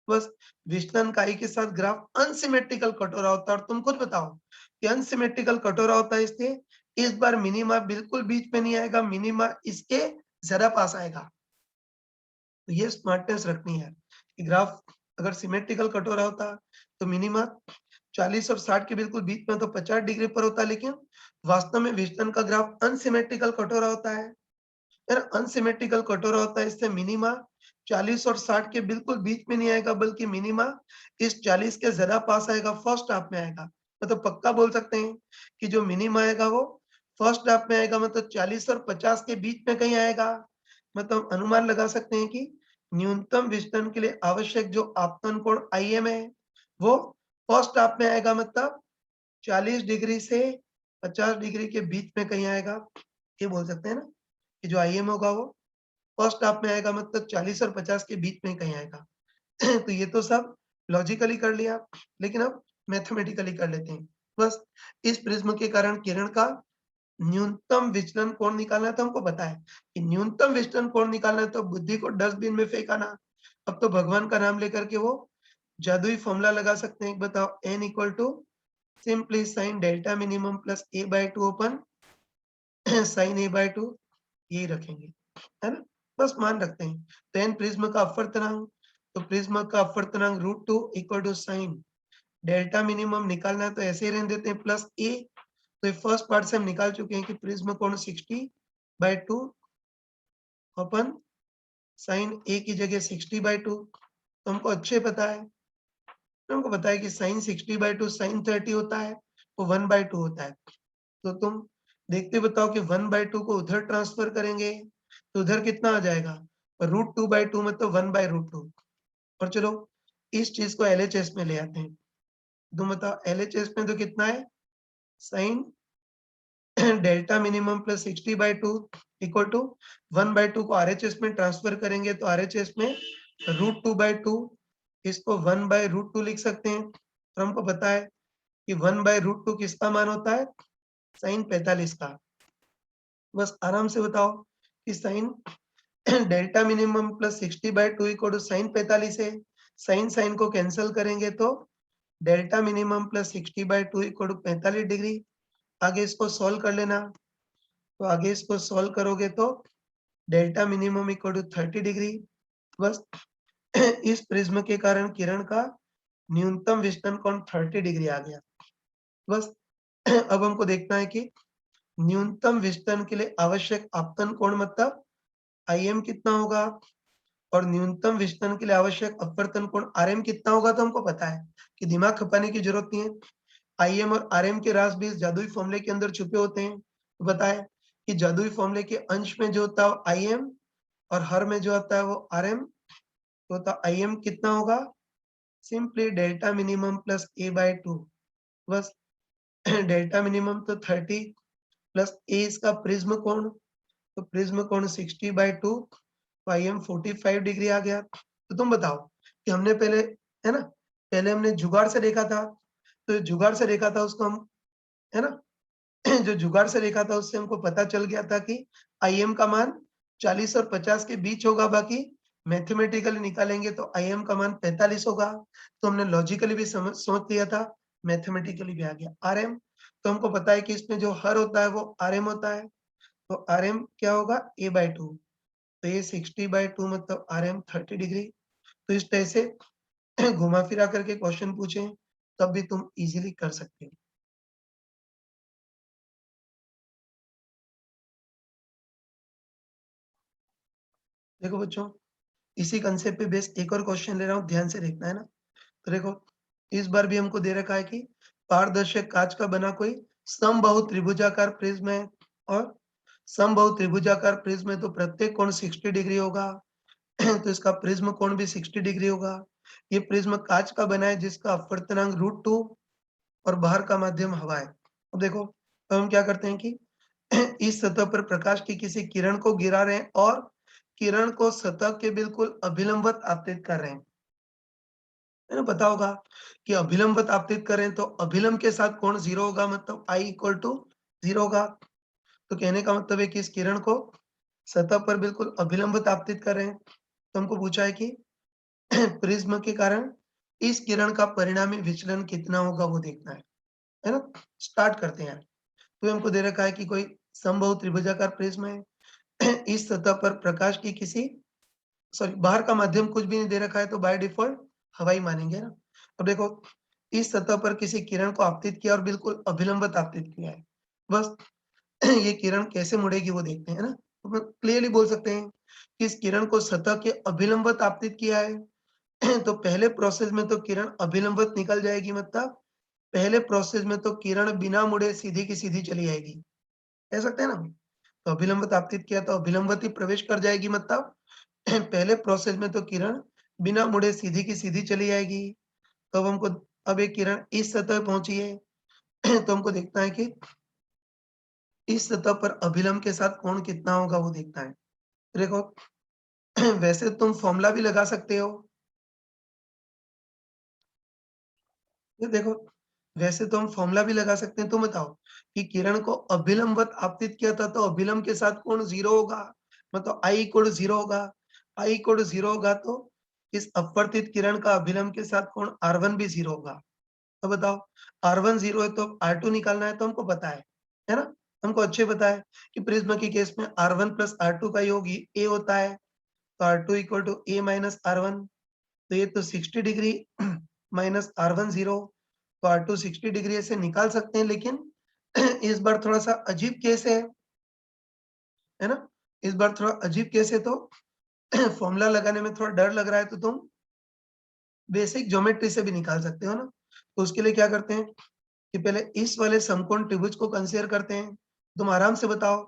बस विचलन का आई के साथ ग्राफ अनसिमेट्रिकल कटोरा होता है। और तुम खुद बताओ कि अनसिमेट्रिकल कटोरा होता है, इसलिए इस बार मिनिमा बिल्कुल बीच में नहीं आएगा, मिनिमा इसके ज्यादा पास आएगा। तो ये स्मार्टनेस रखनी है कि ग्राफ अगर सिमेट्रिकल कटोरा होता तो मिनिमा 40 और 60 के बिल्कुल बीच में तो 50 डिग्री पर होता, लेकिन वास्तव में विचलन का ग्राफ अनसिमेट्रिकल कटोरा होता है। यार अनसिमेट्रिकल कटोरा होता है, इससे मिनिमा 40 और 60 के बिल्कुल बीच में नहीं आएगा, बल्कि मिनिमा इस 40 के ज्यादा पास आएगा, फर्स्ट हाफ में आएगा। मतलब पक्का बोल सकते हैं कि जो मिनिमा आएगा वो फर्स्ट हाफ में आएगा, मतलब 40 और 50 के बीच में कहीं आएगा। मतलब अनुमान लगा सकते हैं कि न्यूनतम विचलन के लिए आवश्यक जो आपतन कोण आईएम है वो फर्स्ट हाफ में आएगा, मतलब 40 डिग्री से 50 डिग्री के बीच में कहीं आएगा। ये बोल सकते हैं ना कि जो आईएम होगा वो फर्स्ट हाफ में आएगा, मतलब 40 और 50 के बीच में कहीं आएगा। तो ये तो सब लॉजिकली कर लिया, लेकिन अब मैथमेटिकली कर लेते हैं। बस इस प्रिज्म के कारण किरण का न्यूनतम विचलन कोण निकालना है, तो हमको पता है कि न्यूनतम विचलन कोण निकालना है तो बुद्धि को डस्टबिन में फेंकाना। अब तो भगवान का नाम लेकर के वो जादुई फॉर्मूला लगा सकते हैं। बताओ, n equal to simply sine delta minimum plus a by 2 upon sine a by 2, यही रखेंगे, है ना? बस मान रखते हैं। तो n प्रिज्म का अपवर्तनांक, तो प्रिज्म का अपवर्तनांक √2 equal to sine delta minimum निकालना है तो ऐसे ही रहने देते हैं प्लस a। तो ये फर्स्ट पार्ट से हम निकाल चुके हैं कि प्रिज्म कोण 60/2 अपन साइन a की जगह 60/2, तो हमको अच्छे पता है, तो हमको पता है कि साइन 60/2 साइन 30 होता है, वो 1/2 होता है। तो तुम देखते बताओ कि 1/2 को उधर ट्रांसफर करेंगे तो उधर कितना आ जाएगा? √2/2 मतलब 1/√2। और चलो इस चीज को एलएचएस में ले आते हैं। तुम बताओ एलएचएस में तो कितना है? Sine delta minimum plus 60/2 equal to 1/2 को आरएचएस में ट्रांसफर करेंगे तो आरएचएस में √2/2, इसको 1/√2 लिख सकते हैं। और हमको पता है कि 1/√2 किसका मान होता है? साइन 45 का। बस आराम से बताओ कि sine delta minimum plus 60/2 equal to sine 45 है। साइन साइन को कैंसिल करेंगे तो delta minimum plus 60/2 equal to 45 degree. आगे इसको सॉल्व कर लेना, तो आगे इसको सॉल्व करोगे तो delta minimum equal to 30 degree. बस इस प्रिज्म के कारण किरण का न्यूनतम विचलन कोण 30 डिग्री आ गया। बस अब हमको देखना है कि न्यूनतम विचलन के लिए आवश्यक आपतन कोण मतलब आईएम कितना होगा, और न्यूनतम विचलन के लिए आवश्यक अपवर्तन कोण आरएम कितना होगा। तो हमको पता है कि दिमाग खपाने की जरूरत नहीं है, आईएम और आरएम के राज भी इस जादुई फॉर्मूले के अंदर छुपे होते हैं। तो बताए कि जादुई फॉर्मूले के अंश में जो होता है आईएम और हर में जो आता है वो आरएम। तो आईएम कितना होगा? Simply delta minimum plus a/2। बस डेल्टा मिनिमम तो 30 प्लस a इसका प्रिज्म कोण, तो प्रिज्म कोण 60/2, तो आईएम 45 डिग्री आ गया। तो तुम बताओ कि हमने पहले, है ना, पहले हमने जुगाड़ से देखा था, तो जुगाड़ से देखा था उसको हम, है ना, जो जुगाड़ से देखा था उससे हमको पता चल गया था कि आईएम का मान 40 और 50 के बीच होगा, बाकी मैथमेटिकली निकालेंगे तो आईएम का मान 45 होगा। तो हमने लॉजिकली भी समझ सोच लिया था, मैथमेटिकली भी आ गया आरएम। तो हमको पता है कि इसमें जो हर होता है वो आरएम होता है, तो आरएम क्या होगा? a/2। तो ये 60/2 मतलब आरएम 30 डिग्री। तो इस तरह से घुमा फिरा करके क्वेश्चन पूछे तब भी तुम इजीली कर सकते हो। देखो बच्चों, इसी कंसेप्ट पे बेस्ड एक और क्वेश्चन ले रहा हूँ, ध्यान से देखना है ना। तो देखो, इस बार भी हमको दे रखा है कि पारदर्शक कांच का बना कोई समबाहु त्रिभुजाकार प्रिज्म है, और समबाहु त्रिभुजाकार प्रिज्म है तो प्रत्येक कोण 60 डिग्री होगा। तो इसका प्रिज्म कोण भी 60 डिग्री होगा। ये प्रिज्म कांच का बना है जिसका अपवर्तनांक √2 और बाहर का माध्यम हवा है। अब देखो, तो हम क्या करते हैं कि इस सतह पर प्रकाश की किसी किरण को गिरा रहे हैं और किरण को सतह के बिल्कुल अभिलंबत आपतित कर रहे हैं। है ना, पता होगा कि अभिलंबत आपतित करें तो अभिलंब के साथ कोण 0 होगा, मतलब I इक्वल टू 0 होगा। तो कहने का मतलब है कि इस किरण को सतह पर बिल्कुल अभिलंबत आपतित कर रहे हैं। तो हमको पूछा है कि प्रिज्म के कारण इस किरण का परिणामी विचलन कितना होगा वो देखना है ना? स्टार्ट करते हैं। तो हमको दे रखा है कि कोई समबाहु त्रिभुजाकार प्रिज्म है। इस सतह पर प्रकाश की किसी सॉरी बाहर का माध्यम कुछ भी नहीं दे रखा है तो बाय डिफॉल्ट हवा ही मानेंगे ना। अब देखो, इस सतह पर किसी किरण को आपतित किया और बिल्कुल अभिलंबत आपतित किया है। बस ये किरण कैसे मुड़ेगी वो देखते हैं ना। तो क्लियरली बोल सकते हैं कि इस किरण को सतह के अभिलंबत आपतित किया है। तो पहले प्रोसेस में तो किरण अभिलंबत निकल जाएगी, मतलब पहले प्रोसेस में तो किरण बिना मुड़े सीधी की सीधी चली आएगी, कह सकते हैं ना। तो अभिलंबत आपतित किया तो अभिलंबत ही प्रवेश कर जाएगी, मतलब पहले प्रोसेस में तो किरण बिना मुड़े सीधी की सीधी चली आएगी। तो अब हमको, अब एक किरण इस सतह पहुंची है, तो हमको देखना है कि इस सतह पर अभिलंब के साथ कोण कितना होगा वो देखना है। देखो, वैसे तुम फॉर्मूला भी लगा सकते हो। ये देखो, वैसे तो हम फॉर्मूला भी लगा सकते हैं। तुम बताओ कि किरण को अभिलंबत आपतित किया था तो अभिलंब के साथ कोण 0 होगा, मतलब I इक्वल टू 0 होगा। I इक्वल टू 0 होगा तो इस अपवर्तित किरण का अभिलंब के साथ कोण R1 भी 0 होगा। तो बताओ, R1 0 है तो R2 निकालना है, तो हमको पता है ना? हमको अच्छे पता है कि प्रिज्म के केस में R1 प्लस R2 का योग A होता है। तो R2 equal to A minus R1। तो ये तो 60 डिग्री माइनस R1 0, तो R2 60 डिग्री ऐसे निकाल सकते हैं, लेकिन इस बार थोड़ा-सा अजीब केस है ना? इस बार थोड़ा अजीब केस है, तो फॉर्मूला लगाने में थोड़ा डर लग रहा है तो तुम बेसिक ज्योमेट्री से भी निकाल सकते हो ना। तो उसके लिए क्या करते हैं कि पहले इस वाले समकोण त्रिभुज को कंसीडर करते हैं। तुम आराम से बताओ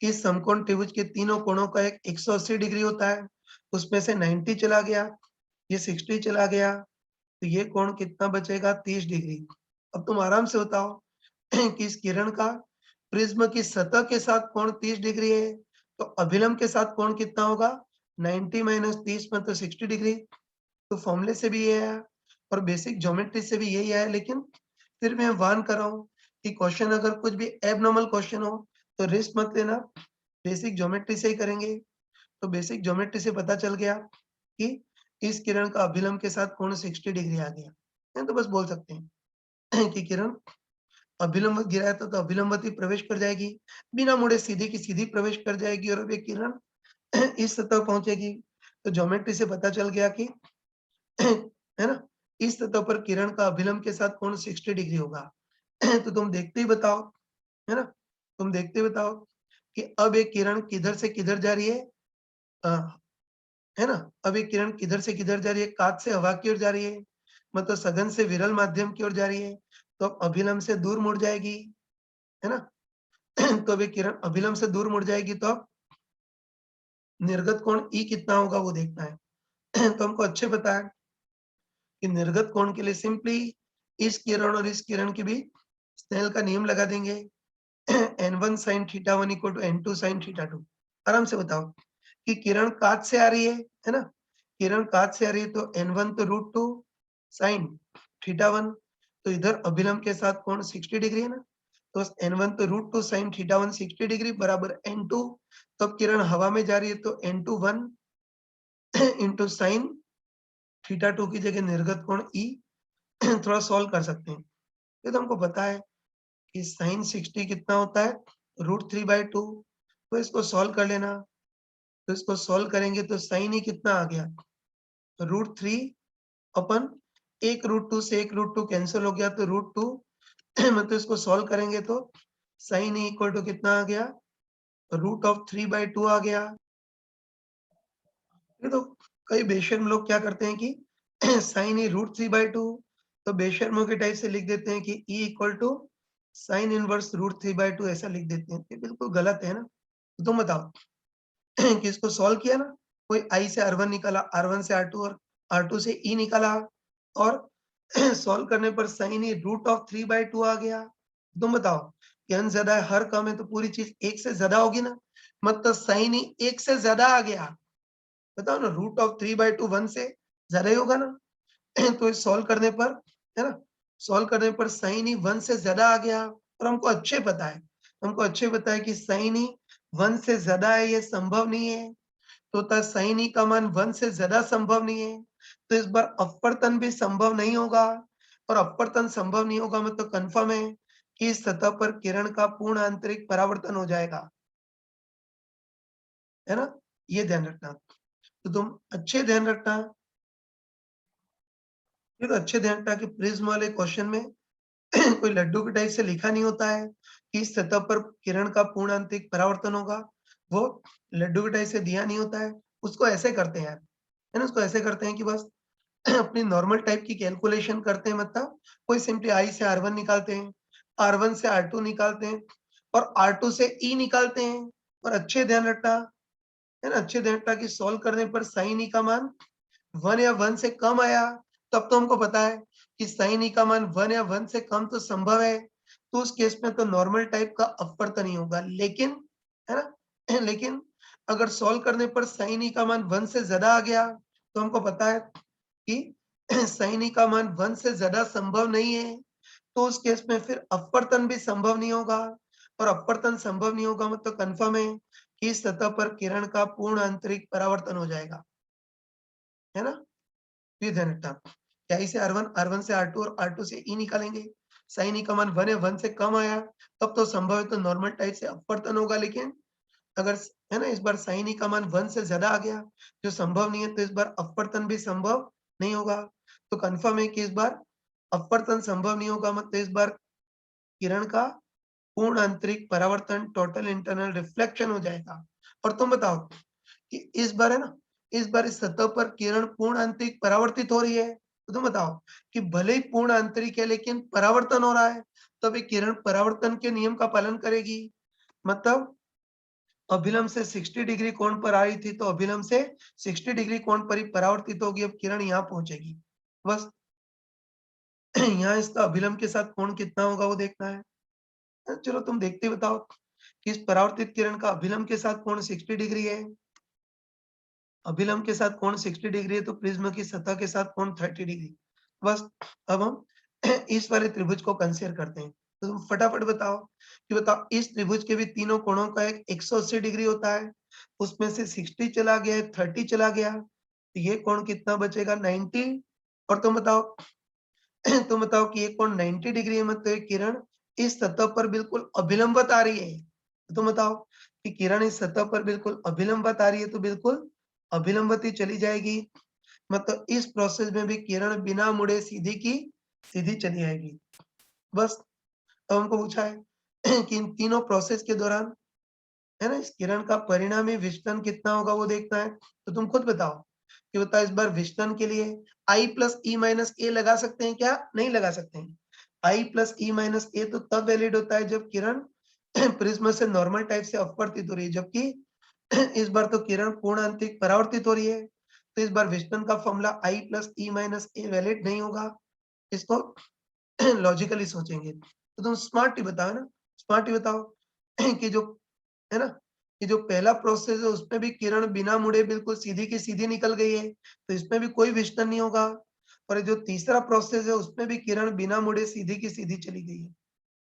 कि इस समकोण त्रिभुज के तीनों कोणों का एक 180 डिग्री होता है, उसमें से 90 चला गया, ये 60 चला गया, तो ये कोण कितना बचेगा? 30 डिग्री। अब तुम आराम से बताओ कि इस किरण का प्रिज्म की सतह के साथ कोण 30 डिग्री है, तो अभिलंब के साथ कोण कितना होगा? 90 माइनस 30 में तो 60 डिग्री। तो फॉर्मूले से भी ये आया और बेसिक ज्योमेट्री से भी यही आया, लेकिन फिर मैं वार्न कर रहा हूँ कि क्वेश्चन अगर कुछ भी एबनॉर्मल क्वेश्चन हो तो रिस्क मत लेना, बेसिक ज्योमेट्री से ही करेंगे। तो बेसिक ज्योमेट्री से पता चल गया कि इस किरण का अभिलंब के साथ कोण 60 डिग्री आ गया। नहीं तो बस बोल सकते हैं कि किरण अभिलंब गिरा था तो अभिलंबत ही प्रवेश कर जाएगी, बिना मुड़े सीधी की सीधी प्रवेश कर जाएगी और अब ये किरण इस सतह पहुंचेगी। तो ज्योमेट्री से पता चल गया कि है ना, इस सतह पर किरण का अभिलंब के साथ कोण 60 डिग्री होगा। तो तुम देखते ही बताओ, है ना? तुम देखते ही बताओ कि अब एक किरण किधर से किधर जा रही है? अ, है ना? अब एक किरण किधर से किधर जा रही है? कांच से हवा की ओर जा रही है, मतलब सघन से विरल माध्यम की ओर जा रही है, तो अब अभिलंब से दूर मुड़ जाएगी, है ना? तो अब एक किरण अभिलंब से दूर मुड़ जाएगी तो अब निर्गत कोण E कितना होगा वो देखना है। तो हमको अच्छे पता है कि निर्गत कोण के लिए सिंपली इस किरण और इस किरण के बीच स्नेल का नियम लगा देंगे। N1 sin θ1 equal to N2 sin θ2। आराम से बताओ कि किरण कांच से आ रही है ना? किरण कांच से आ रही है तो N1 तो √2 sin θ1, तो इधर अभिलंब के साथ कोण 60 डिग्री है ना? तो N1 तो √2 sin θ1 60 डिग्री बराबर N2। तो अब किरण हवा में जा रही है तो N2 1 इंटू sin θ2 की जगह निर्गत कोण E थोड़ा सॉल्व कर सकते हैं। ये तो हमको पता है कि sin 60 कितना होता है? √3/2। तो इसको सॉल्व कर लेना। तो इसको सॉल्व करेंगे तो sin ही कितना आ गया? √3 अपन एक रूट टू से एक रूट टू कैंसिल हो गया तो रूट टू मतलब इसको सॉल्व करेंगे तो साइन ई इक्वल टू कितना आ गया, रूट ऑफ 3/2 आ गया। ये तो कई बेशर्म लोग क्या करते हैं कि साइन ई रूट 3/2, तो बेशर्मों के टाइप से लिख देते हैं कि E equal to sine inverse root 3/2 ऐसा लिख देते हैं। ये बिल्कुल गलत है ना। तो तुम बताओ कि इसको सॉल्व किया ना, कोई आई से R1 निकाला, R1 से R2 और R2 से ई निकाला और सॉल्व करने पर साइन ई रूट ऑफ 3/2 आ गया। तुम बताओ कि n ज्यादा है, हर कम है तो पूरी चीज एक से ज्यादा होगी ना, मतलब साइन ई एक से ज्यादा आ गया। बताओ ना, रूट ऑफ 3/2 1 से ज्यादा ही होगा ना। तो इस सॉल्व करने पर, है ना, सॉल्व करने पर साइन ई 1 से ज्यादा आ गया और हमको अच्छे पता है कि साइन ई 1 से ज्यादा है, ये संभव नहीं है। तो होता है साइन ई का मान 1 से ज्यादा संभव नहीं है, तो इस बार अपवर्तन भी संभव नहीं होगा, और अपवर्तन संभव नहीं होगा मतलब कंफर्म है कि इस सतह पर किरण का पूर्ण आंतरिक परावर्तन हो जाएगा, है ना। ये ध्यान रखना। तो तुम अच्छे ध्यान रखना, ये तो अच्छे ध्यान रखना कि प्रिज्म वाले क्वेश्चन में कोई लड्डू के टाइप से लिखा नहीं होता है कि इस सतह पर किरण का पूर्ण आंतरिक परावर्तन होगा, वो लड्डू के टाइप से दिया नहीं होता है। उसको ऐसे करते हैं यार, है ना, उसको ऐसे करते हैं कि बस अपनी नॉर्मल टाइप की कैलकुलेशन करते हैं, मतलब कोई सिंपली आई से R1 निकालते हैं, R1 से R2 निकालते हैं और R2 से E निकालते हैं। और अच्छे ध्यान रखना, है ना, अच्छे ध्यान रखना कि सॉल्व करने पर साइन ई का मान 1 या 1 से कम आया, तब तो हमको पता है कि साइन ई का मान 1 या 1 से कम तो संभव है, तो उस केस में तो नॉर्मल टाइप का अपवर्तन ही होगा। लेकिन, है ना, लेकिन अगर सॉल्व करने पर साइन ई का मान 1 से ज्यादा आ गया, तो हमको पता है कि साइन ई का मान 1 से ज्यादा संभव नहीं है, तो उस केस में फिर अपवर्तन भी संभव नहीं होगा, और अपवर्तन संभव नहीं होगा मतलब कंफर्म है कि इस सतह पर किरण का पूर्ण आंतरिक परावर्तन हो जाएगा, है ना। ये ध्यान रखना, क्या इसे R1 से R2 और R2 से E निकालेंगे, साइन ई का मान 1 है, 1 से कम आया, तब तो संभव है तो नॉर्मल टाइप से अपवर्तन होगा। लेकिन अगर, है ना, इस बार साइन ई का मान 1 से ज्यादा आ गया, जो संभव नहीं है, तो इस बार अपवर्तन भी संभव नहीं होगा। तो कंफर्म है कि इस बार अपवर्तन संभव नहीं होगा, मतलब इस बार किरण का पूर्ण आंतरिक परावर्तन, टोटल इंटरनल रिफ्लेक्शन हो जाएगा। और तुम बताओ कि इस बार, है ना, इस बार इस सतह पर किरण पूर्ण आंतरिक परावर्तित हो रही है, तो तुम बताओ कि भले ही पूर्ण आंतरिक है लेकिन परावर्तन हो रहा है, तब ये किरण परावर्तन के नियम का पालन करेगी। मतलब अभिलंब से 60 डिग्री कोण पर आ रही थी, तो अभिलंब से 60 डिग्री कोण पर ही परावर्तित होगी। अब किरण यहाँ पहुंचेगी, बस यहाँ इसका अभिलंब के साथ कोण कितना होगा वो देखना है। चलो तुम देखते बताओ कि इस परावर्तित किरण का अभिलंब के साथ कोण 60 डिग्री है, अभिलंब के साथ कोण 60 डिग्री है, तो प्रिज्म की सतह के साथ कोण 30 डिग्री। बस अब हम इस वाले त्रिभुज को कंसीडर करते हैं। तो तुम फटाफट बताओ कि बताओ इस त्रिभुज के भी तीनों कोणों का एक 180 डिग्री होता है, उसमें से 60 चला गया है, 30 चला गया, तो ये कोण कितना बचेगा, 90। और तुम बताओ तुम बताओ कि ये कोण 90 डिग्री है, मतलब ये किरण इस सतह पर बिल्कुल अभिलंबत आ रही है। तो तुम बताओ कि किरण इस सतह पर बिल्कुल अभिलंबत आ रही है, तो बिल्कुल अभिलंबत ही चली जाएगी, मतलब इस प्रोसेस में भी किरण बिना मुड़े सीधी की सीधी चली आएगी। बस अब हमको पूछा है कि इन तीनों प्रोसेस के दौरान, है ना, इस किरण का परिणामी विचलन कितना होगा वो देखना है। तो तुम खुद बताओ कि बताओ इस बार विचलन के लिए I प्लस ई माइनस ए लगा सकते हैं क्या, नहीं लगा सकते हैं। I प्लस ई माइनस ए तो तब वैलिड होता है जब किरण प्रिज्म से नॉर्मल टाइप से अपवर्तित हो रही है, जबकि इस बार तो किरण पूर्ण आंतरिक परावर्तित हो रही है, तो इस बार विचलन का formula I plus E minus a valid नहीं होगा। इसको लॉजिकली सोचेंगे तो तुम स्मार्ट ही बताओ ना, स्मार्ट ही बताओ कि जो, है ना, कि जो पहला प्रोसेस है उसमें भी किरण बिना मुड़े बिल्कुल सीधी की सीधी निकल गई है, तो इसमें भी कोई विचलन नहीं होगा। और ये जो तीसरा प्रोसेस है उसमें भी किरण बिना मुड़े सीधी की सीधी चली गई है।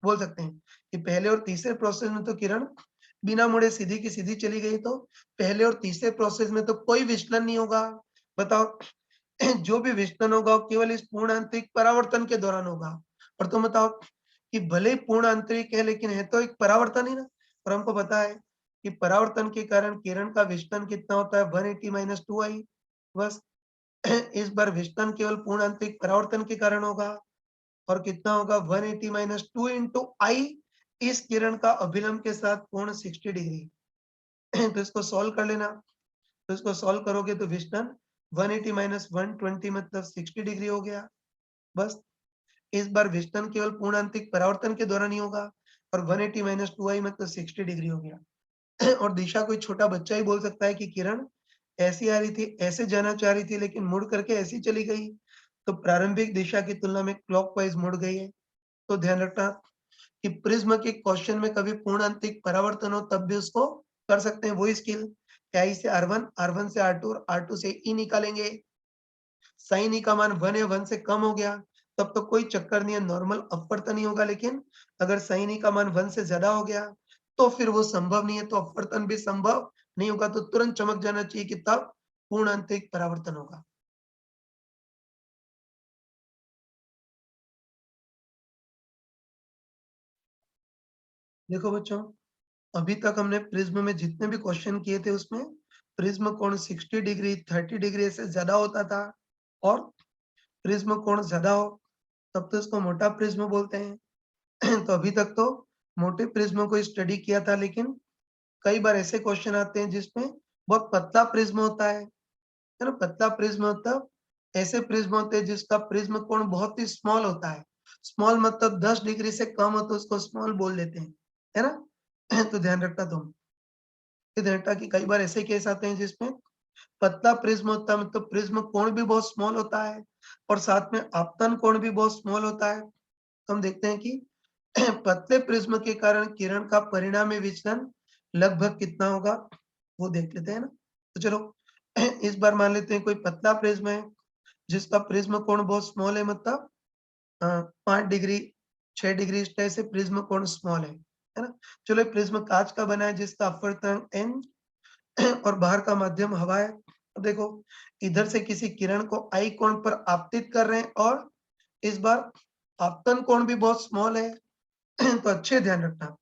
बोल सकते हैं कि पहले और तीसरे प्रोसेस में तो किरण बिना मुड़े सीधी की सीधी चली गई, तो पहले और तीसरे प्रोसेस में तो कोई विचलन नहीं होगा। बताओ जो भी विचलन होगा वो केवल इस पूर्ण आंतरिक परावर्तन के दौरान होगा। और तुम बताओ कि भले ही पूर्ण आंतरिक है लेकिन है तो एक परावर्तन ही ना, और हमको पता है कि परावर्तन के कारण किरण का विचलन कितना होता है, 180 - 2i। बस इस बार विचलन केवल पूर्ण आंतरिक परावर्तन के कारण होगा और कितना होगा 180 माइनस 2 इंटू आई इस किरण का अभिलंब के साथ कोण 60 डिग्री। तो इसको सॉल्व कर लेना। तो इसको सॉल्व करोगे तो विचलन 180 माइनस 120 मतलब 60 डिग्री हो गया। बस इस बार विचलन केवल पूर्ण आंतरिक परावर्तन के दौरान ही होगा और 180 माइनस 2i मतलब 60 डिग्री हो गया। और दिशा कोई छोटा बच्चा ही बोल सकता है कि किरण ऐसी आ रही थी, ऐसे जाना चाह रही थी लेकिन मुड़ करके ऐसी चली गई। तो प्रारंभिक दिशा की तुलना में क्लॉकवाइज मुड़ गई है। तो ध्यान रखना कि प्रिज्म के क्वेश्चन में कभी पूर्ण आंतरिक परावर्तन हो तब भी उसको कर सकते हैं वही स्किल। आई से R1, R1 से R2 और R2 से E निकालेंगे। साइन ई का मान 1 या 1 से कम हो गया तब तो कोई चक्कर नहीं है, नॉर्मल अपवर्तन ही होगा। लेकिन अगर साइन ई का मान 1 से ज्यादा हो गया तो फिर वो संभव नहीं है, तो अपवर्तन भी संभव नहीं होगा। तो तुरंत चमक जाना चाहिए कि तब पूर्ण आंतरिक परावर्तन होगा। देखो बच्चों, अभी तक हमने प्रिज्म में जितने भी क्वेश्चन किए थे उसमें प्रिज्म कोण 60 डिग्री 30 डिग्री से ज्यादा होता था और प्रिज्म कोण ज्यादा हो तब तो इसको मोटा प्रिज्म बोलते हैं। तो अभी तक तो मोटे प्रिज्म को स्टडी किया था, लेकिन कई बार ऐसे क्वेश्चन आते हैं जिसमें बहुत पतला प्रिज्म होता है ना। पतला प्रिज्म मतलब ऐसे प्रिज्म होते हैं जिसका प्रिज्म कोण बहुत ही स्मॉल होता है। स्मॉल मतलब 10 डिग्री से कम हो तो उसको स्मॉल बोल देते हैं, है ना। तो ध्यान रखना तुम, ये ध्यान रखना कि कई बार ऐसे केस आते हैं जिसमें पतला प्रिज्म होता है मतलब प्रिज्म कोण भी बहुत स्मॉल होता है और साथ में आपतन कोण भी बहुत स्मॉल होता है। तो हम देखते हैं कि पतले प्रिज्म के कारण किरण का परिणामी विचलन लगभग कितना होगा वो देख लेते हैं ना। तो चलो इस बार मान लेते हैं कोई पतला प्रिज्म है जिसका प्रिज्म कोण बहुत स्मॉल है, मतलब 5 डिग्री 6 डिग्री इस तरह से प्रिज्म कोण स्मॉल है ना। चलो प्रिज्म कांच का बना है जिसका अपवर्तन n और बाहर का माध्यम हवा है। अब देखो इधर से किसी किरण को आई कोण पर आपतित कर रहे हैं और इस बार आपतन कोण भी बहुत स्मॉल है। तो अच्छे ध्यान रखना,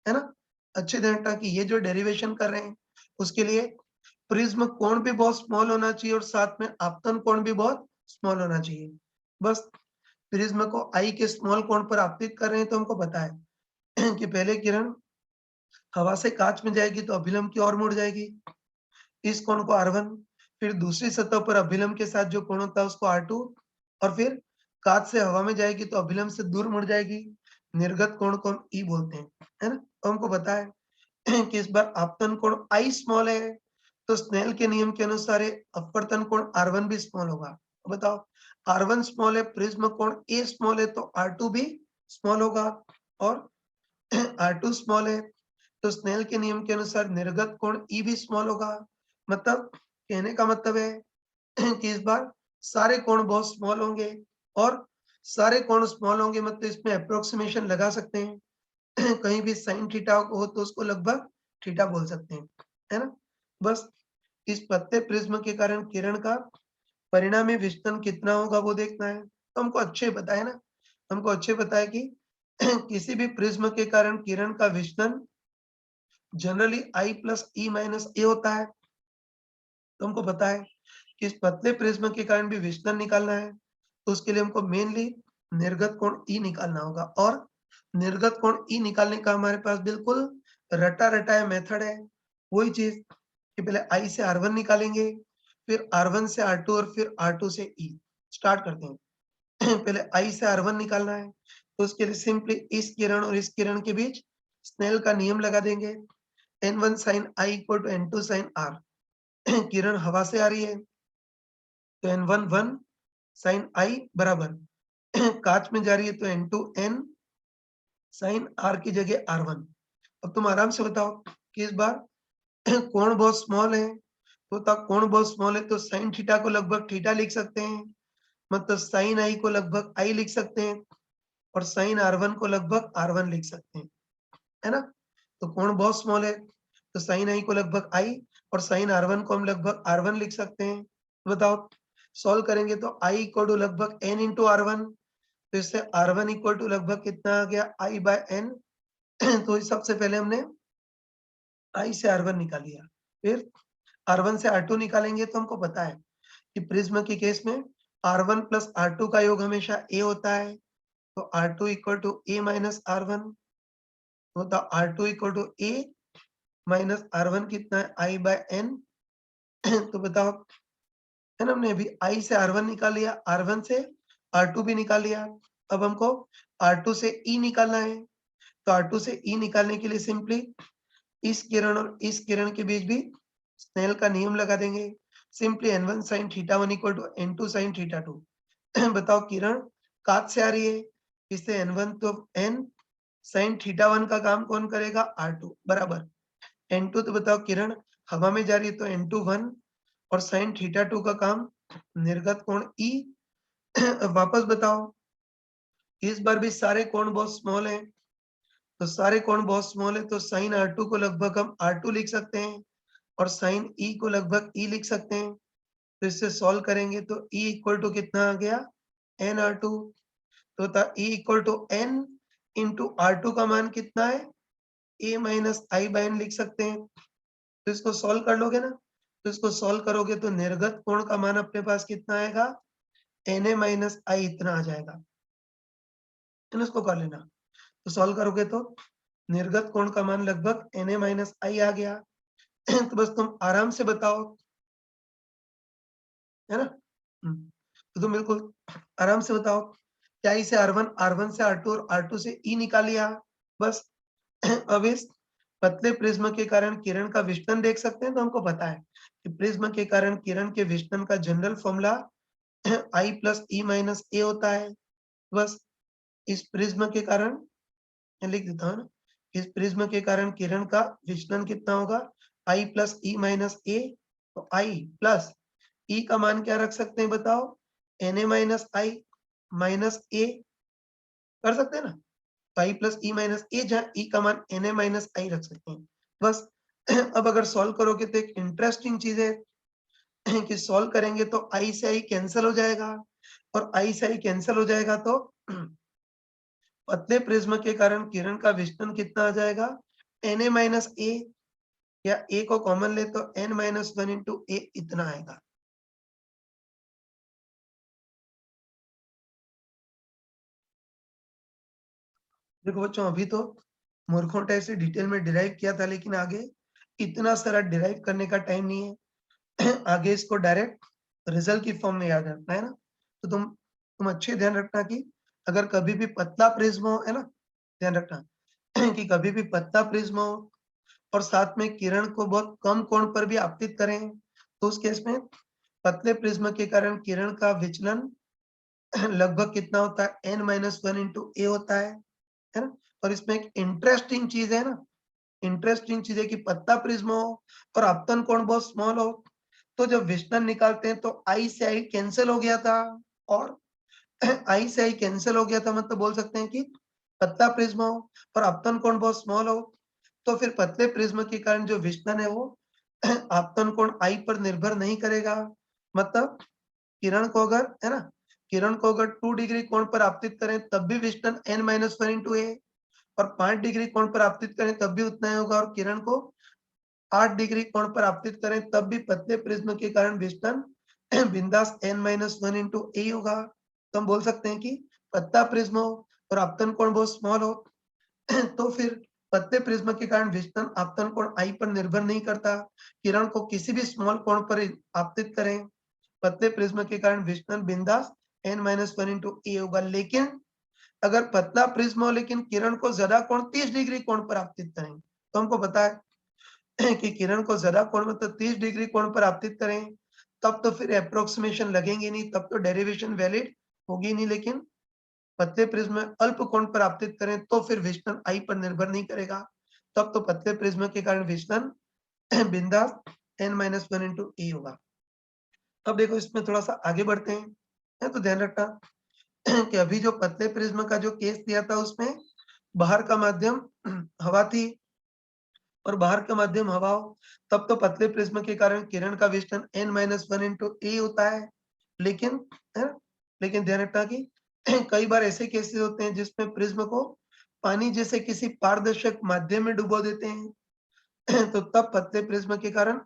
है ना। अच्छे ध्यान रखना कि ये जो डेरिवेशन कर रहे हैं उसके लिए प्रिज्म कोण भी बहुत स्मॉल होना चाहिए और साथ में आपतन कोण भी बहुत स्मॉल होना चाहिए। बस प्रिज्म को आई के स्मॉल कोण पर आपतित कर रहे हैं तो हमको पता है कि पहले किरण हवा से कांच में जाएगी तो अभिलंब की ओर मुड़ जाएगी, इस कोण को R1, फिर दूसरी सतह पर अभिलंब के साथ जो कोण होता है उसको R2 और फिर कांच से हवा में जाएगी तो अभिलंब से दूर मुड़ जाएगी। निर्गत कोण को हम E बोलते हैं, है ना। तो हमको पता है कि इस बार आपतन कोण I स्मॉल है तो स्नेल के नियम के अनुसार अपवर्तन कोण R1 भी स्मॉल होगा। तो बताओ R1 स्मॉल है, प्रिज्म कोण A स्मॉल है तो R2 भी स्मॉल होगा और R2 स्मॉल है तो स्नेल के नियम के अनुसार निर्गत कोण E भी स्मॉल होगा। मतलब कहने का मतलब है कि इस बार सारे कोण बहुत स्मॉल होंगे और सारे कोण स्मॉल होंगे मतलब इसमें अप्रोक्सीमेशन लगा सकते हैं। कहीं भी साइन थीटा हो तो उसको लगभग थीटा बोल सकते हैं, है ना। बस इस पतले प्रिज्म के कारण किरण का परिणामी विचलन कितना होगा वो देखना है। तो हमको अच्छे पता है ना, हमको अच्छे पता है कि किसी भी प्रिज्म के कारण किरण का विचलन generally I plus E minus A होता है। तो हमको पता है कि इस पतले प्रिज्म के कारण भी विचलन निकालना है तो उसके लिए हमको मेनली निर्गत कोण E निकालना होगा और निर्गत कोण E निकालने का हमारे पास बिल्कुल रटा रटाया मेथड है। वही चीज कि पहले I से R1 निकालेंगे, फिर R1 से R2 और फिर R2 से E। स्टार्ट करते हैं। पहले I से R1 निकालना है तो उसके लिए सिंपली इस किरण और इस किरण के बीच स्नेल का नियम लगा देंगे। N1 sin I equal to N2 sin R। किरण हवा से आ रही है तो N1 1 sin I बराबर कांच में जा रही है तो N2 N sin R की जगह R1। अब तुम आराम से बताओ कि इस बार कोण बहुत स्मॉल है तो तब कोण बहुत स्मॉल है तो sin थीटा को लगभग थीटा लिख सकते हैं, मतलब sin I को लगभग I लिख सकते हैं और sin R1 को लगभग R1 लिख सकते हैं, है ना। तो कोण बहुत स्मॉल है तो sin I को लगभग I और sin R1 को हम लगभग R1 लिख सकते हैं। बताओ सॉल्व करेंगे तो I इक्वल टू लगभग N इंटू R1, तो इससे R1 इक्वल टू लगभग कितना आ गया I बाय N। तो सबसे पहले हमने I से R1 निकाल लिया, फिर R1 से R2 निकालेंगे तो हमको पता है कि प्रिज्म के केस में R1 प्लस R2 का योग हमेशा A होता है, तो R2 equal to A minus R1 होता R2 equal to A minus R1 कितना है I बाय N। तो बताओ, है ना, हमने अभी I से R1 निकाल लिया, R1 से R2 भी निकाल लिया। अब हमको R2 से E निकालना है, तो R2 से E निकालने के लिए सिंपली इस किरण और इस किरण के बीच भी स्नेल का नियम लगा देंगे। Simply N1 sin θ1 equal to N2 sin θ2। बताओ, किरण कात से आ रही है, इससे N1 तो N sin θ1 का काम कौन करेगा? R2 बराबर N2। तो बताओ, किरण हवा में जा रही है तो N2 1 और sin θ2 का काम निर्गत कोण E। वापस बताओ, इस बार भी सारे कोण बहुत स्मॉल हैं, तो सारे कोण बहुत स्मॉल है, तो sin R2 को लगभग हम R2 लिख सकते हैं और sin E को लगभग E लिख सकते हैं। तो इससे सॉल्व करेंगे तो E इक्वल टू कितना आ गया? nR2। तो था E equal to N into R2 का मान कितना है? A minus I by N लिख सकते हैं। तो इसको सॉल्व कर लोगे ना, तो इसको सॉल्व करोगे तो निर्गत कोण का मान अपने पास कितना आएगा? Na माइनस I इतना आ जाएगा। इसको कर लेना, तो सॉल्व करोगे तो निर्गत कोण का मान लगभग Na माइनस I आ गया। तो बस तुम आराम से बताओ, है ना? तो तुम बिल्कुल आराम से बताओ, क्या इसे R1, R1 से R2 और R2 से E निकाल लिया? बस। अब इस पतले प्रिज्म के कारण किरण का विचलन देख सकते हैं, तो हमको पता है कि प्रिज्म के कारण किरण के विचलन का general formula I plus E minus A होता है। बस इस प्रिज्म के कारण मैं लिख देता हूँ ना, इस प्रिज्म के कारण किरण का विचलन कितना होगा? I plus E minus A। तो I प्लस E का मान क्या रख सकते हैं बताओ? Na minus I minus A कर सकते हैं ना? तो I plus E minus A, जहाँ E का मान Na माइनस I रख सकते हैं। बस। अब अगर सॉल्व करोगे तो एक इंटरेस्टिंग चीज है कि सॉल्व करेंगे तो I से I कैंसिल हो जाएगा, और I से I कैंसिल हो जाएगा तो पतले प्रिज्म के कारण किरण का विचलन कितना आ जाएगा? Na माइनस A, या A को कॉमन ले तो N माइनस 1 इंटू A इतना आएगा। देखो बच्चों, अभी तो मूर्खों टाइप से डिटेल में डिराइव किया था, लेकिन आगे इतना सारा डिराइव करने का टाइम नहीं है। आगे इसको डायरेक्ट रिजल्ट की फॉर्म में याद रखना है ना। तो तुम अच्छे ध्यान रखना कि अगर कभी भी पतला प्रिज्म हो, है ना, ध्यान रखना कि कभी भी पतला प्रिज्म हो और साथ में किरण को बहुत कम कोण पर भी आपतित करें, तो उस केस में पतले प्रिज्म के कारण किरण का विचलन लगभग कितना होता है? n माइनस 1 इंटू ए होता है ना। और इसमें एक इंटरेस्टिंग चीज है ना, इंटरेस्टिंग चीज है कि पतला प्रिज्म हो और आपतन कोण बहुत स्मॉल हो, तो जब विचलन निकालते हैं तो आई से आई कैंसिल हो गया था, और आई से आई कैंसिल हो गया था, मतलब बोल सकते हैं कि पतला प्रिज्म हो और आपतन कोण बहुत स्मॉल हो, तो फिर पतले प्रिज्म के कारण जो विचलन है वो आपतन कोण आई पर निर्भर नहीं करेगा। मतलब किरण को अगर, है ना, किरण को अगर 2 डिग्री कोण पर आपतित करें तब भी विचलन n माइनस 1 इंटू ए, और 5 डिग्री कोण पर आपतित करें तब भी उतना ही होगा, और किरण को 8 डिग्री कोण पर आपतित करें तब भी पतले प्रिज्म के कारण विचलन बिंदास n माइनस 1 इंटू ए होगा। तो हम बोल सकते हैं कि पतला प्रिज्म हो और आपतन कोण बहुत स्मॉल हो, तो फिर पतले प्रिज्म के कारण विचलन आपतन कोण आई पर निर्भर नहीं करता। किरण को किसी भी स्मॉल कोण पर आपतित करें, पतले प्रिज्म के कारण विचलन बिंदास n माइनस 1 इंटू ए होगा। लेकिन अगर पतला प्रिज्म हो लेकिन किरण को ज्यादा कोण 30 डिग्री कोण पर आपतित करें, तो हमको पता है कि किरण को ज्यादा कोण मतलब 30 डिग्री कोण पर आपतित करें, तब तो फिर अप्रोक्सीमेशन लगेंगे नहीं, तब तो डेरिवेशन वैलिड होगी नहीं। लेकिन पतले प्रिज्म में अल्प कोण पर आपतित करें तो फिर विचलन आई पर निर्भर नहीं करेगा, तब तो पतले प्रिज्म के कारण विचलन बिंदास n माइनस 1 इंटू ए होगा। अब देखो, इसमें थोड़ा सा आगे बढ़ते हैं, है, तो ध्यान रखना कि अभी जो पतले प्रिज्म का जो केस दिया था उसमें बाहर का माध्यम हवा थी, और बाहर का माध्यम हवा हो तब तो पतले प्रिज्म के कारण किरण का विचलन n माइनस 1 इंटू ए होता है। लेकिन, है, लेकिन ध्यान रखना कि कई बार ऐसे केसेस होते हैं जिसमें प्रिज्म को पानी जैसे किसी पारदर्शक माध्यम में डुबो देते हैं, तो तब पतले प्रिज्म के कारण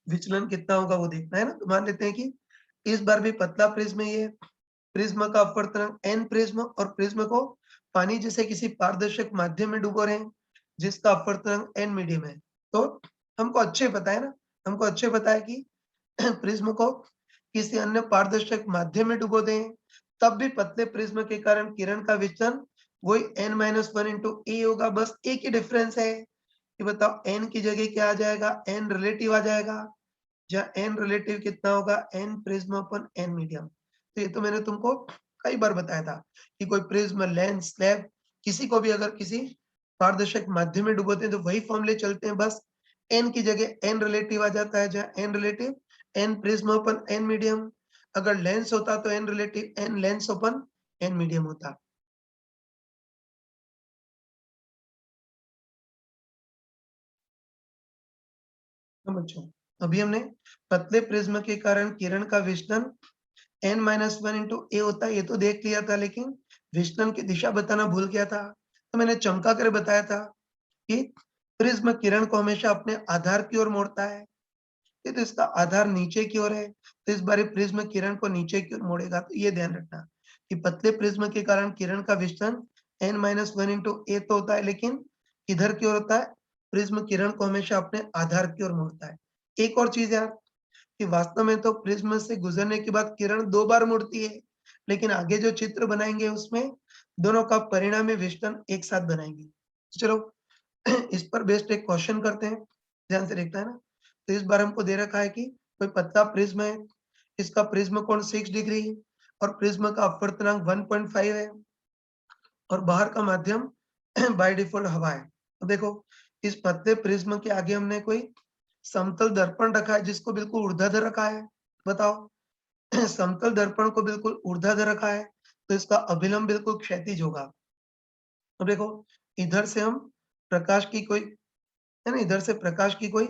विचलन कितना होगा वो देखना है ना। तो मान लेते हैं कि इस बार भी पतला प्रिज्म है ये, प्रिज्म का अपवर्तनांक n प्रिज्म, और प्रिज्म को पानी जैसे किसी पारदर्शक माध्यम में डुबो रहे हैं जिसका अपवर्तनांक n मीडियम है। तो हमको अच्छे पता है ना, हमको अच्छे पता है कि प्रिज्म को किसी अन्य पारदर्शक माध्यम में डुबो दें तब भी पतले प्रिज्म के कारण किरण का विचलन वही n-1 इंटू ए होगा। बस एक ही डिफरेंस है कि बताओ n की जगह क्या आ जाएगा, n रिलेटिव आ जाएगा, जहाँ n रिलेटिव कितना होगा, n prism upon n medium. तो ये तो मैंने तुमको कई बार बताया था कि कोई प्रिज्म, लेंस, स्लैब, किसी को भी अगर किसी पारदर्शक माध्यम में डुबोते हैं तो वही फॉर्मूले चलते हैं, बस n की जगह n रिलेटिव आ जाता है, जहाँ n relative n prism upon n medium, अगर लेंस होता तो n रिलेटिव n लेंस अपन n मीडियम होता। समझो, अभी हमने पतले प्रिज्म के कारण किरण का विचलन n-1 इंटू ए होता है, ये तो देख लिया था, लेकिन विचलन की दिशा बताना भूल गया था। तो मैंने चमका कर बताया था कि प्रिज्म किरण को हमेशा अपने आधार की ओर मोड़ता है। ये तो इसका आधार नीचे की ओर है, तो इस बार प्रिज्म किरण को नीचे की ओर मोड़ेगा। तो ये ध्यान रखना कि पतले प्रिज्म के कारण किरण का विचलन n-1 इंटू ए तो होता है, लेकिन इधर की ओर होता है, प्रिज्म किरण को हमेशा अपने आधार की ओर मोड़ता है। एक और चीज यार, कि वास्तव में तो प्रिज्म से गुजरने के बाद किरण 2 बार मुड़ती है, लेकिन आगे जो चित्र बनाएंगे उसमें दोनों का परिणामी विचलन एक साथ बनाएंगे। चलो इस पर बेस्ड एक क्वेश्चन करते हैं, ध्यान से देखना है ना। तो इस बार हमको दे रखा है कि कोई पतला प्रिज्म है, इसका प्रिज्म कोण 6 डिग्री और प्रिज्म का अपवर्तनांक 1.5 है और बाहर का माध्यम बाय डिफॉल्ट हवा है। तो देखो, इस पतले प्रिज्म के आगे हमने कोई समतल दर्पण रखा है जिसको बिल्कुल ऊर्ध्वाधर रखा है। बताओ, समतल दर्पण को बिल्कुल ऊर्ध्वाधर रखा है तो इसका अभिलंब बिल्कुल क्षैतिज होगा। अब देखो, इधर से हम प्रकाश की कोई, है ना, इधर से प्रकाश की कोई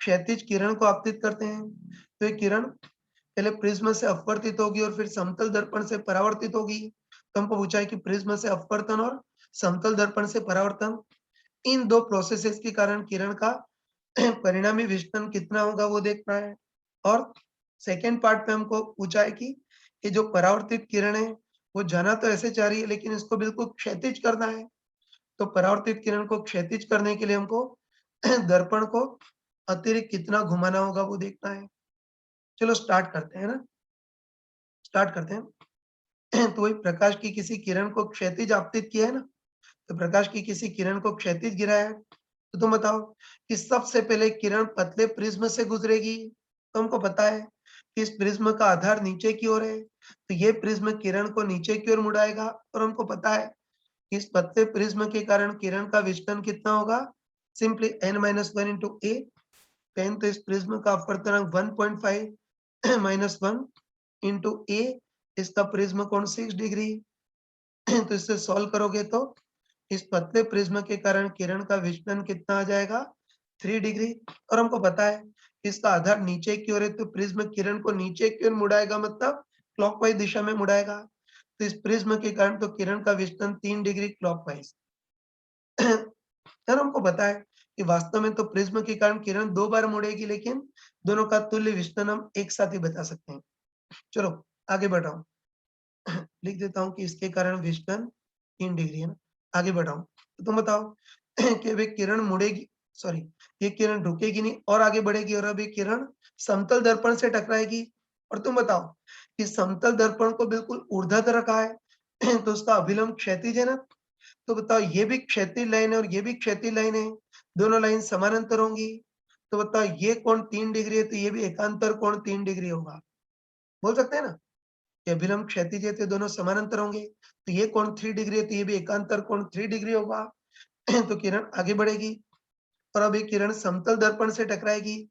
क्षैतिज किरण को आपतित करते हैं, तो ये किरण पहले प्रिज्म से अपवर्तित होगी और फिर समतल दर्पण से परावर्तित होगी। तो हमको पूछा है कि प्रिज्म से अपवर्तन और समतल दर्पण से परावर्तन, इन दो प्रोसेसेस के कारण किरण का परिणामी विचलन कितना होगा वो देखना है। और सेकंड पार्ट पे हमको पूछा है कि ये जो परावर्तित किरण है वो जाना तो ऐसे चाह रही है, लेकिन इसको बिल्कुल क्षैतिज करना है। तो परावर्तित किरण को क्षैतिज करने के लिए हमको दर्पण को अतिरिक्त कितना घुमाना होगा वो देखना है। चलो स्टार्ट करते हैं ना, स्टार्ट करते हैं। तो वही प्रकाश की किसी किरण को क्षैतिज आपतित किया है ना, तो प्रकाश की किसी किरण को क्षैतिज गिराया है, तो तुम बताओ कि सबसे पहले किरण पतले प्रिज्म से गुजरेगी। तो हमको पता है कि इस प्रिज्म का आधार नीचे की ओर है, तो ये प्रिज्म किरण को नीचे की ओर मुड़ाएगा, और हमको पता है कि इस पतले प्रिज्म के कारण किरण का विचलन कितना होगा, सिंपली n-1 इंटू ए। पेन, तो इस प्रिज्म का अपवर्तनांक 1.5 -1 इंटू ए, इसका प्रिज्म कोण 6 डिग्री। तो इससे सॉल्व करोगे तो इस पतले प्रिज्म के कारण किरण का विचलन कितना आ जाएगा, 3 डिग्री। और हमको पता है इसका आधार नीचे की ओर है, तो प्रिज्म किरण को नीचे की ओर मुड़ाएगा, मतलब क्लॉकवाइज दिशा में मुड़ाएगा। तो इस प्रिज्म के कारण तो किरण का विचलन 3 डिग्री क्लॉकवाइज। सर हमको पता है कि वास्तव में तो प्रिज्म के कारण किरण 2 बार मुड़ेगी, लेकिन दोनों का तुल्य विचलन हम एक साथ ही बता सकते हैं। चलो आगे बढ़ाओ। लिख देता हूँ कि इसके कारण विचलन 3 डिग्री है ना। आगे बढ़ाओ, तो तुम बताओ कि अब ये किरण मुड़ेगी, सॉरी, ये किरण रुकेगी नहीं और आगे बढ़ेगी, और अब ये किरण समतल दर्पण से टकराएगी। और तुम बताओ कि समतल दर्पण को बिल्कुल ऊर्ध्वाधर रखा है तो उसका अभिलंब क्षैतिज है ना। तो बताओ, ये भी क्षैतिज लाइन है और ये भी क्षैतिज लाइन है, दोनों लाइन समानांतर होंगी। तो बताओ, ये कोण 3 डिग्री है तो ये भी एकांतर कोण 3 डिग्री होगा। बोल सकते हैं ना, ये अभिलंब क्षैतिज है तो दोनों समानांतर होंगे, तो ये कोण 3 डिग्री है तो ये भी एकांतर कोण 3 डिग्री होगा। तो किरण आगे बढ़ेगी और अब ये किरण समतल दर्पण से टकराएगी,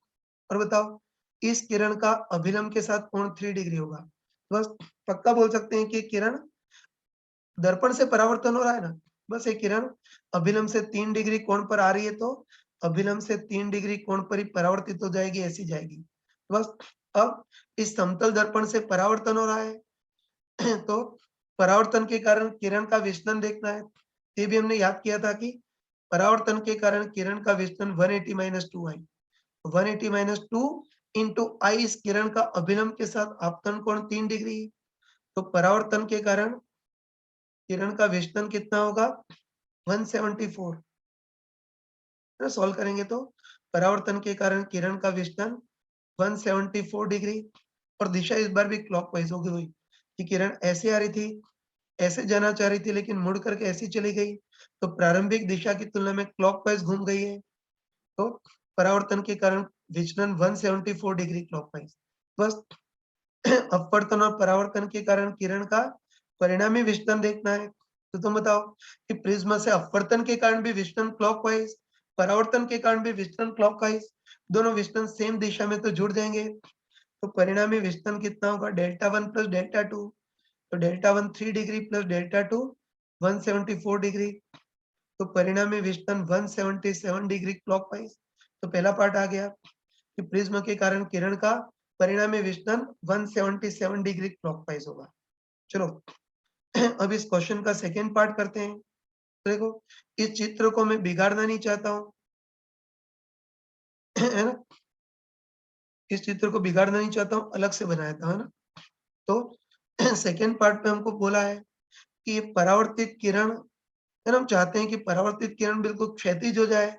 और बताओ इस किरण का अभिलंब के साथ कोण 3 डिग्री होगा। बस पक्का बोल सकते हैं कि किरण दर्पण से परावर्तन हो रहा है ना। बस ये किरण अभिलंब से 3 डिग्री कोण पर आ रही है, तो अभिलंब से 3 डिग्री कोण पर ही परावर्तित हो जाएगी, ऐसी जाएगी। बस अब इस समतल दर्पण से परावर्तन हो रहा है तो परावर्तन के कारण किरण का विचलन देखना है। ये भी हमने याद किया था कि परावर्तन के कारण किरण का विचलन 180 - 2i। 180 माइनस 2 इंटू आई इस किरण का अभिलंब के साथ आपतन कोण 3 डिग्री। तो परावर्तन के कारण किरण का विचलन कितना होगा 174। सॉल्व करेंगे तो परावर्तन के कारण किरण का विचलन 174 डिग्री और दिशा इस बार भी क्लॉकवाइज हो गई कि किरण ऐसे आ रही थी, ऐसे जाना चाह रही थी लेकिन मुड़ करके ऐसी चली गई, तो प्रारंभिक दिशा की तुलना में क्लॉकवाइज घूम गई है। तो परावर्तन के कारण विचलन 174 डिग्री क्लॉकवाइज। बस अपवर्तन और परावर्तन के कारण किरण का परिणामी विचलन देखना है। तो तुम बताओ कि प्रिज्म से अपवर्तन के कारण भी विचलन क्लॉकवाइज, परावर्तन के कारण भी विचलन क्लॉकवाइज, दोनों विचलन सेम दिशा में तो जुड़ जाएंगे। तो परिणामी विचलन कितना होगा डेल्टा 1 प्लस डेल्टा 2। तो delta 1 3 degree plus delta 2 174 degree. तो परिणामी विचलन 177 डिग्री क्लॉकवाइज। तो पहला पार्ट आ गया कि प्रिज्म के कारण किरण का परिणामी विचलन 177 डिग्री क्लॉकवाइज होगा। चलो अब इस क्वेश्चन का सेकेंड पार्ट करते हैं। तो देखो इस चित्र को मैं बिगाड़ना नहीं चाहता हूं, है ना, इस चित्र को बिगाड़ना नहीं चाहता हूं, अलग से बनाया था, है ना। तो सेकेंड पार्ट में हमको बोला है कि ये परावर्तित किरण, है ना, हम चाहते हैं कि परावर्तित किरण बिल्कुल क्षैतिज हो जाए,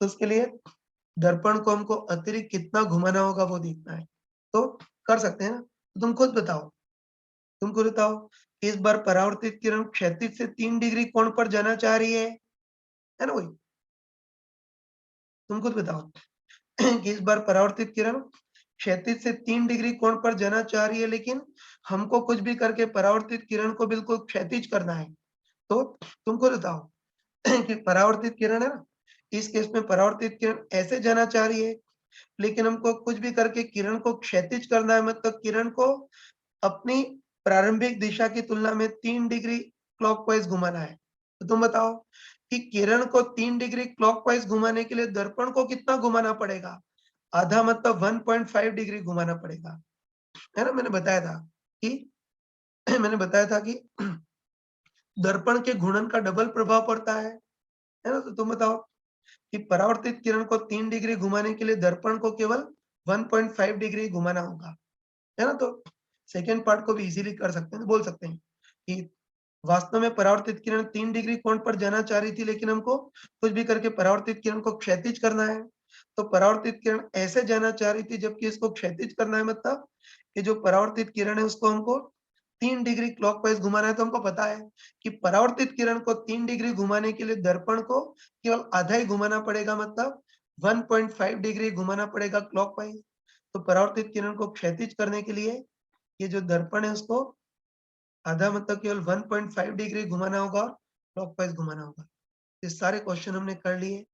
तो उसके लिए दर्पण को हमको अतिरिक्त कितना घुमाना होगा वो देखना है। तो कर सकते हैं ना, तो तुम खुद बताओ इस बार परावर्तित किरण क्षैतिज से 3 डिग्री कोण पर जाना चाह रही है ना, वही तुम खुद बताओ कि इस बार परावर्तित किरण क्षैतिज से 3 डिग्री कोण पर जाना चाह रही है, लेकिन हमको कुछ भी करके परावर्तित किरण को बिल्कुल क्षैतिज करना है। तो तुम खुद बताओ कि परावर्तित किरण है ना, इस केस में परावर्तित किरण ऐसे जाना चाह रही है, लेकिन हमको कुछ भी करके किरण को क्षैतिज करना है, मतलब किरण को अपनी प्रारंभिक दिशा की तुलना में 3 डिग्री क्लॉकवाइज घुमाना है। तो तुम बताओ कि किरण को 3 डिग्री क्लॉकवाइज घुमाने के लिए दर्पण को कितना घुमाना पड़ेगा? आधा मतलब 1.5 डिग्री घुमाना पड़ेगा, है ना। कि मैंने बताया था कि दर्पण के घूर्णन का डबल प्रभाव पड़ता है ना। तो तुम बताओ कि परावर्तित किरण को 3 डिग्री घुमाने के लिए दर्पण को केवल 1.5 डिग्री घुमाना होगा, है ना। तो सेकेंड पार्ट को भी इजीली कर सकते हैं, बोल सकते हैं कि वास्तव में परावर्तित किरण 3 डिग्री कोण पर जाना चाह रही थी, लेकिन हमको कुछ भी करके परावर्तित किरण को क्षैतिज करना है। तो परावर्तित किरण ऐसे जाना चाह रही थी, जबकि इसको क्षैतिज करना है, मतलब ये जो परावर्तित किरण है उसको हमको 3 डिग्री क्लॉकवाइज घुमाना है। तो हमको पता है कि परावर्तित किरण को 3 डिग्री घुमाने के लिए दर्पण को केवल आधा ही घुमाना पड़ेगा, मतलब 1.5 डिग्री घुमाना पड़ेगा क्लॉकवाइज। तो परावर्तित किरण को क्षैतिज करने के लिए ये जो दर्पण है उसको आधा मतलब केवल 1.5 डिग्री घुमाना होगा और क्लॉकवाइज घुमाना होगा। ये सारे क्वेश्चन हमने कर लिए।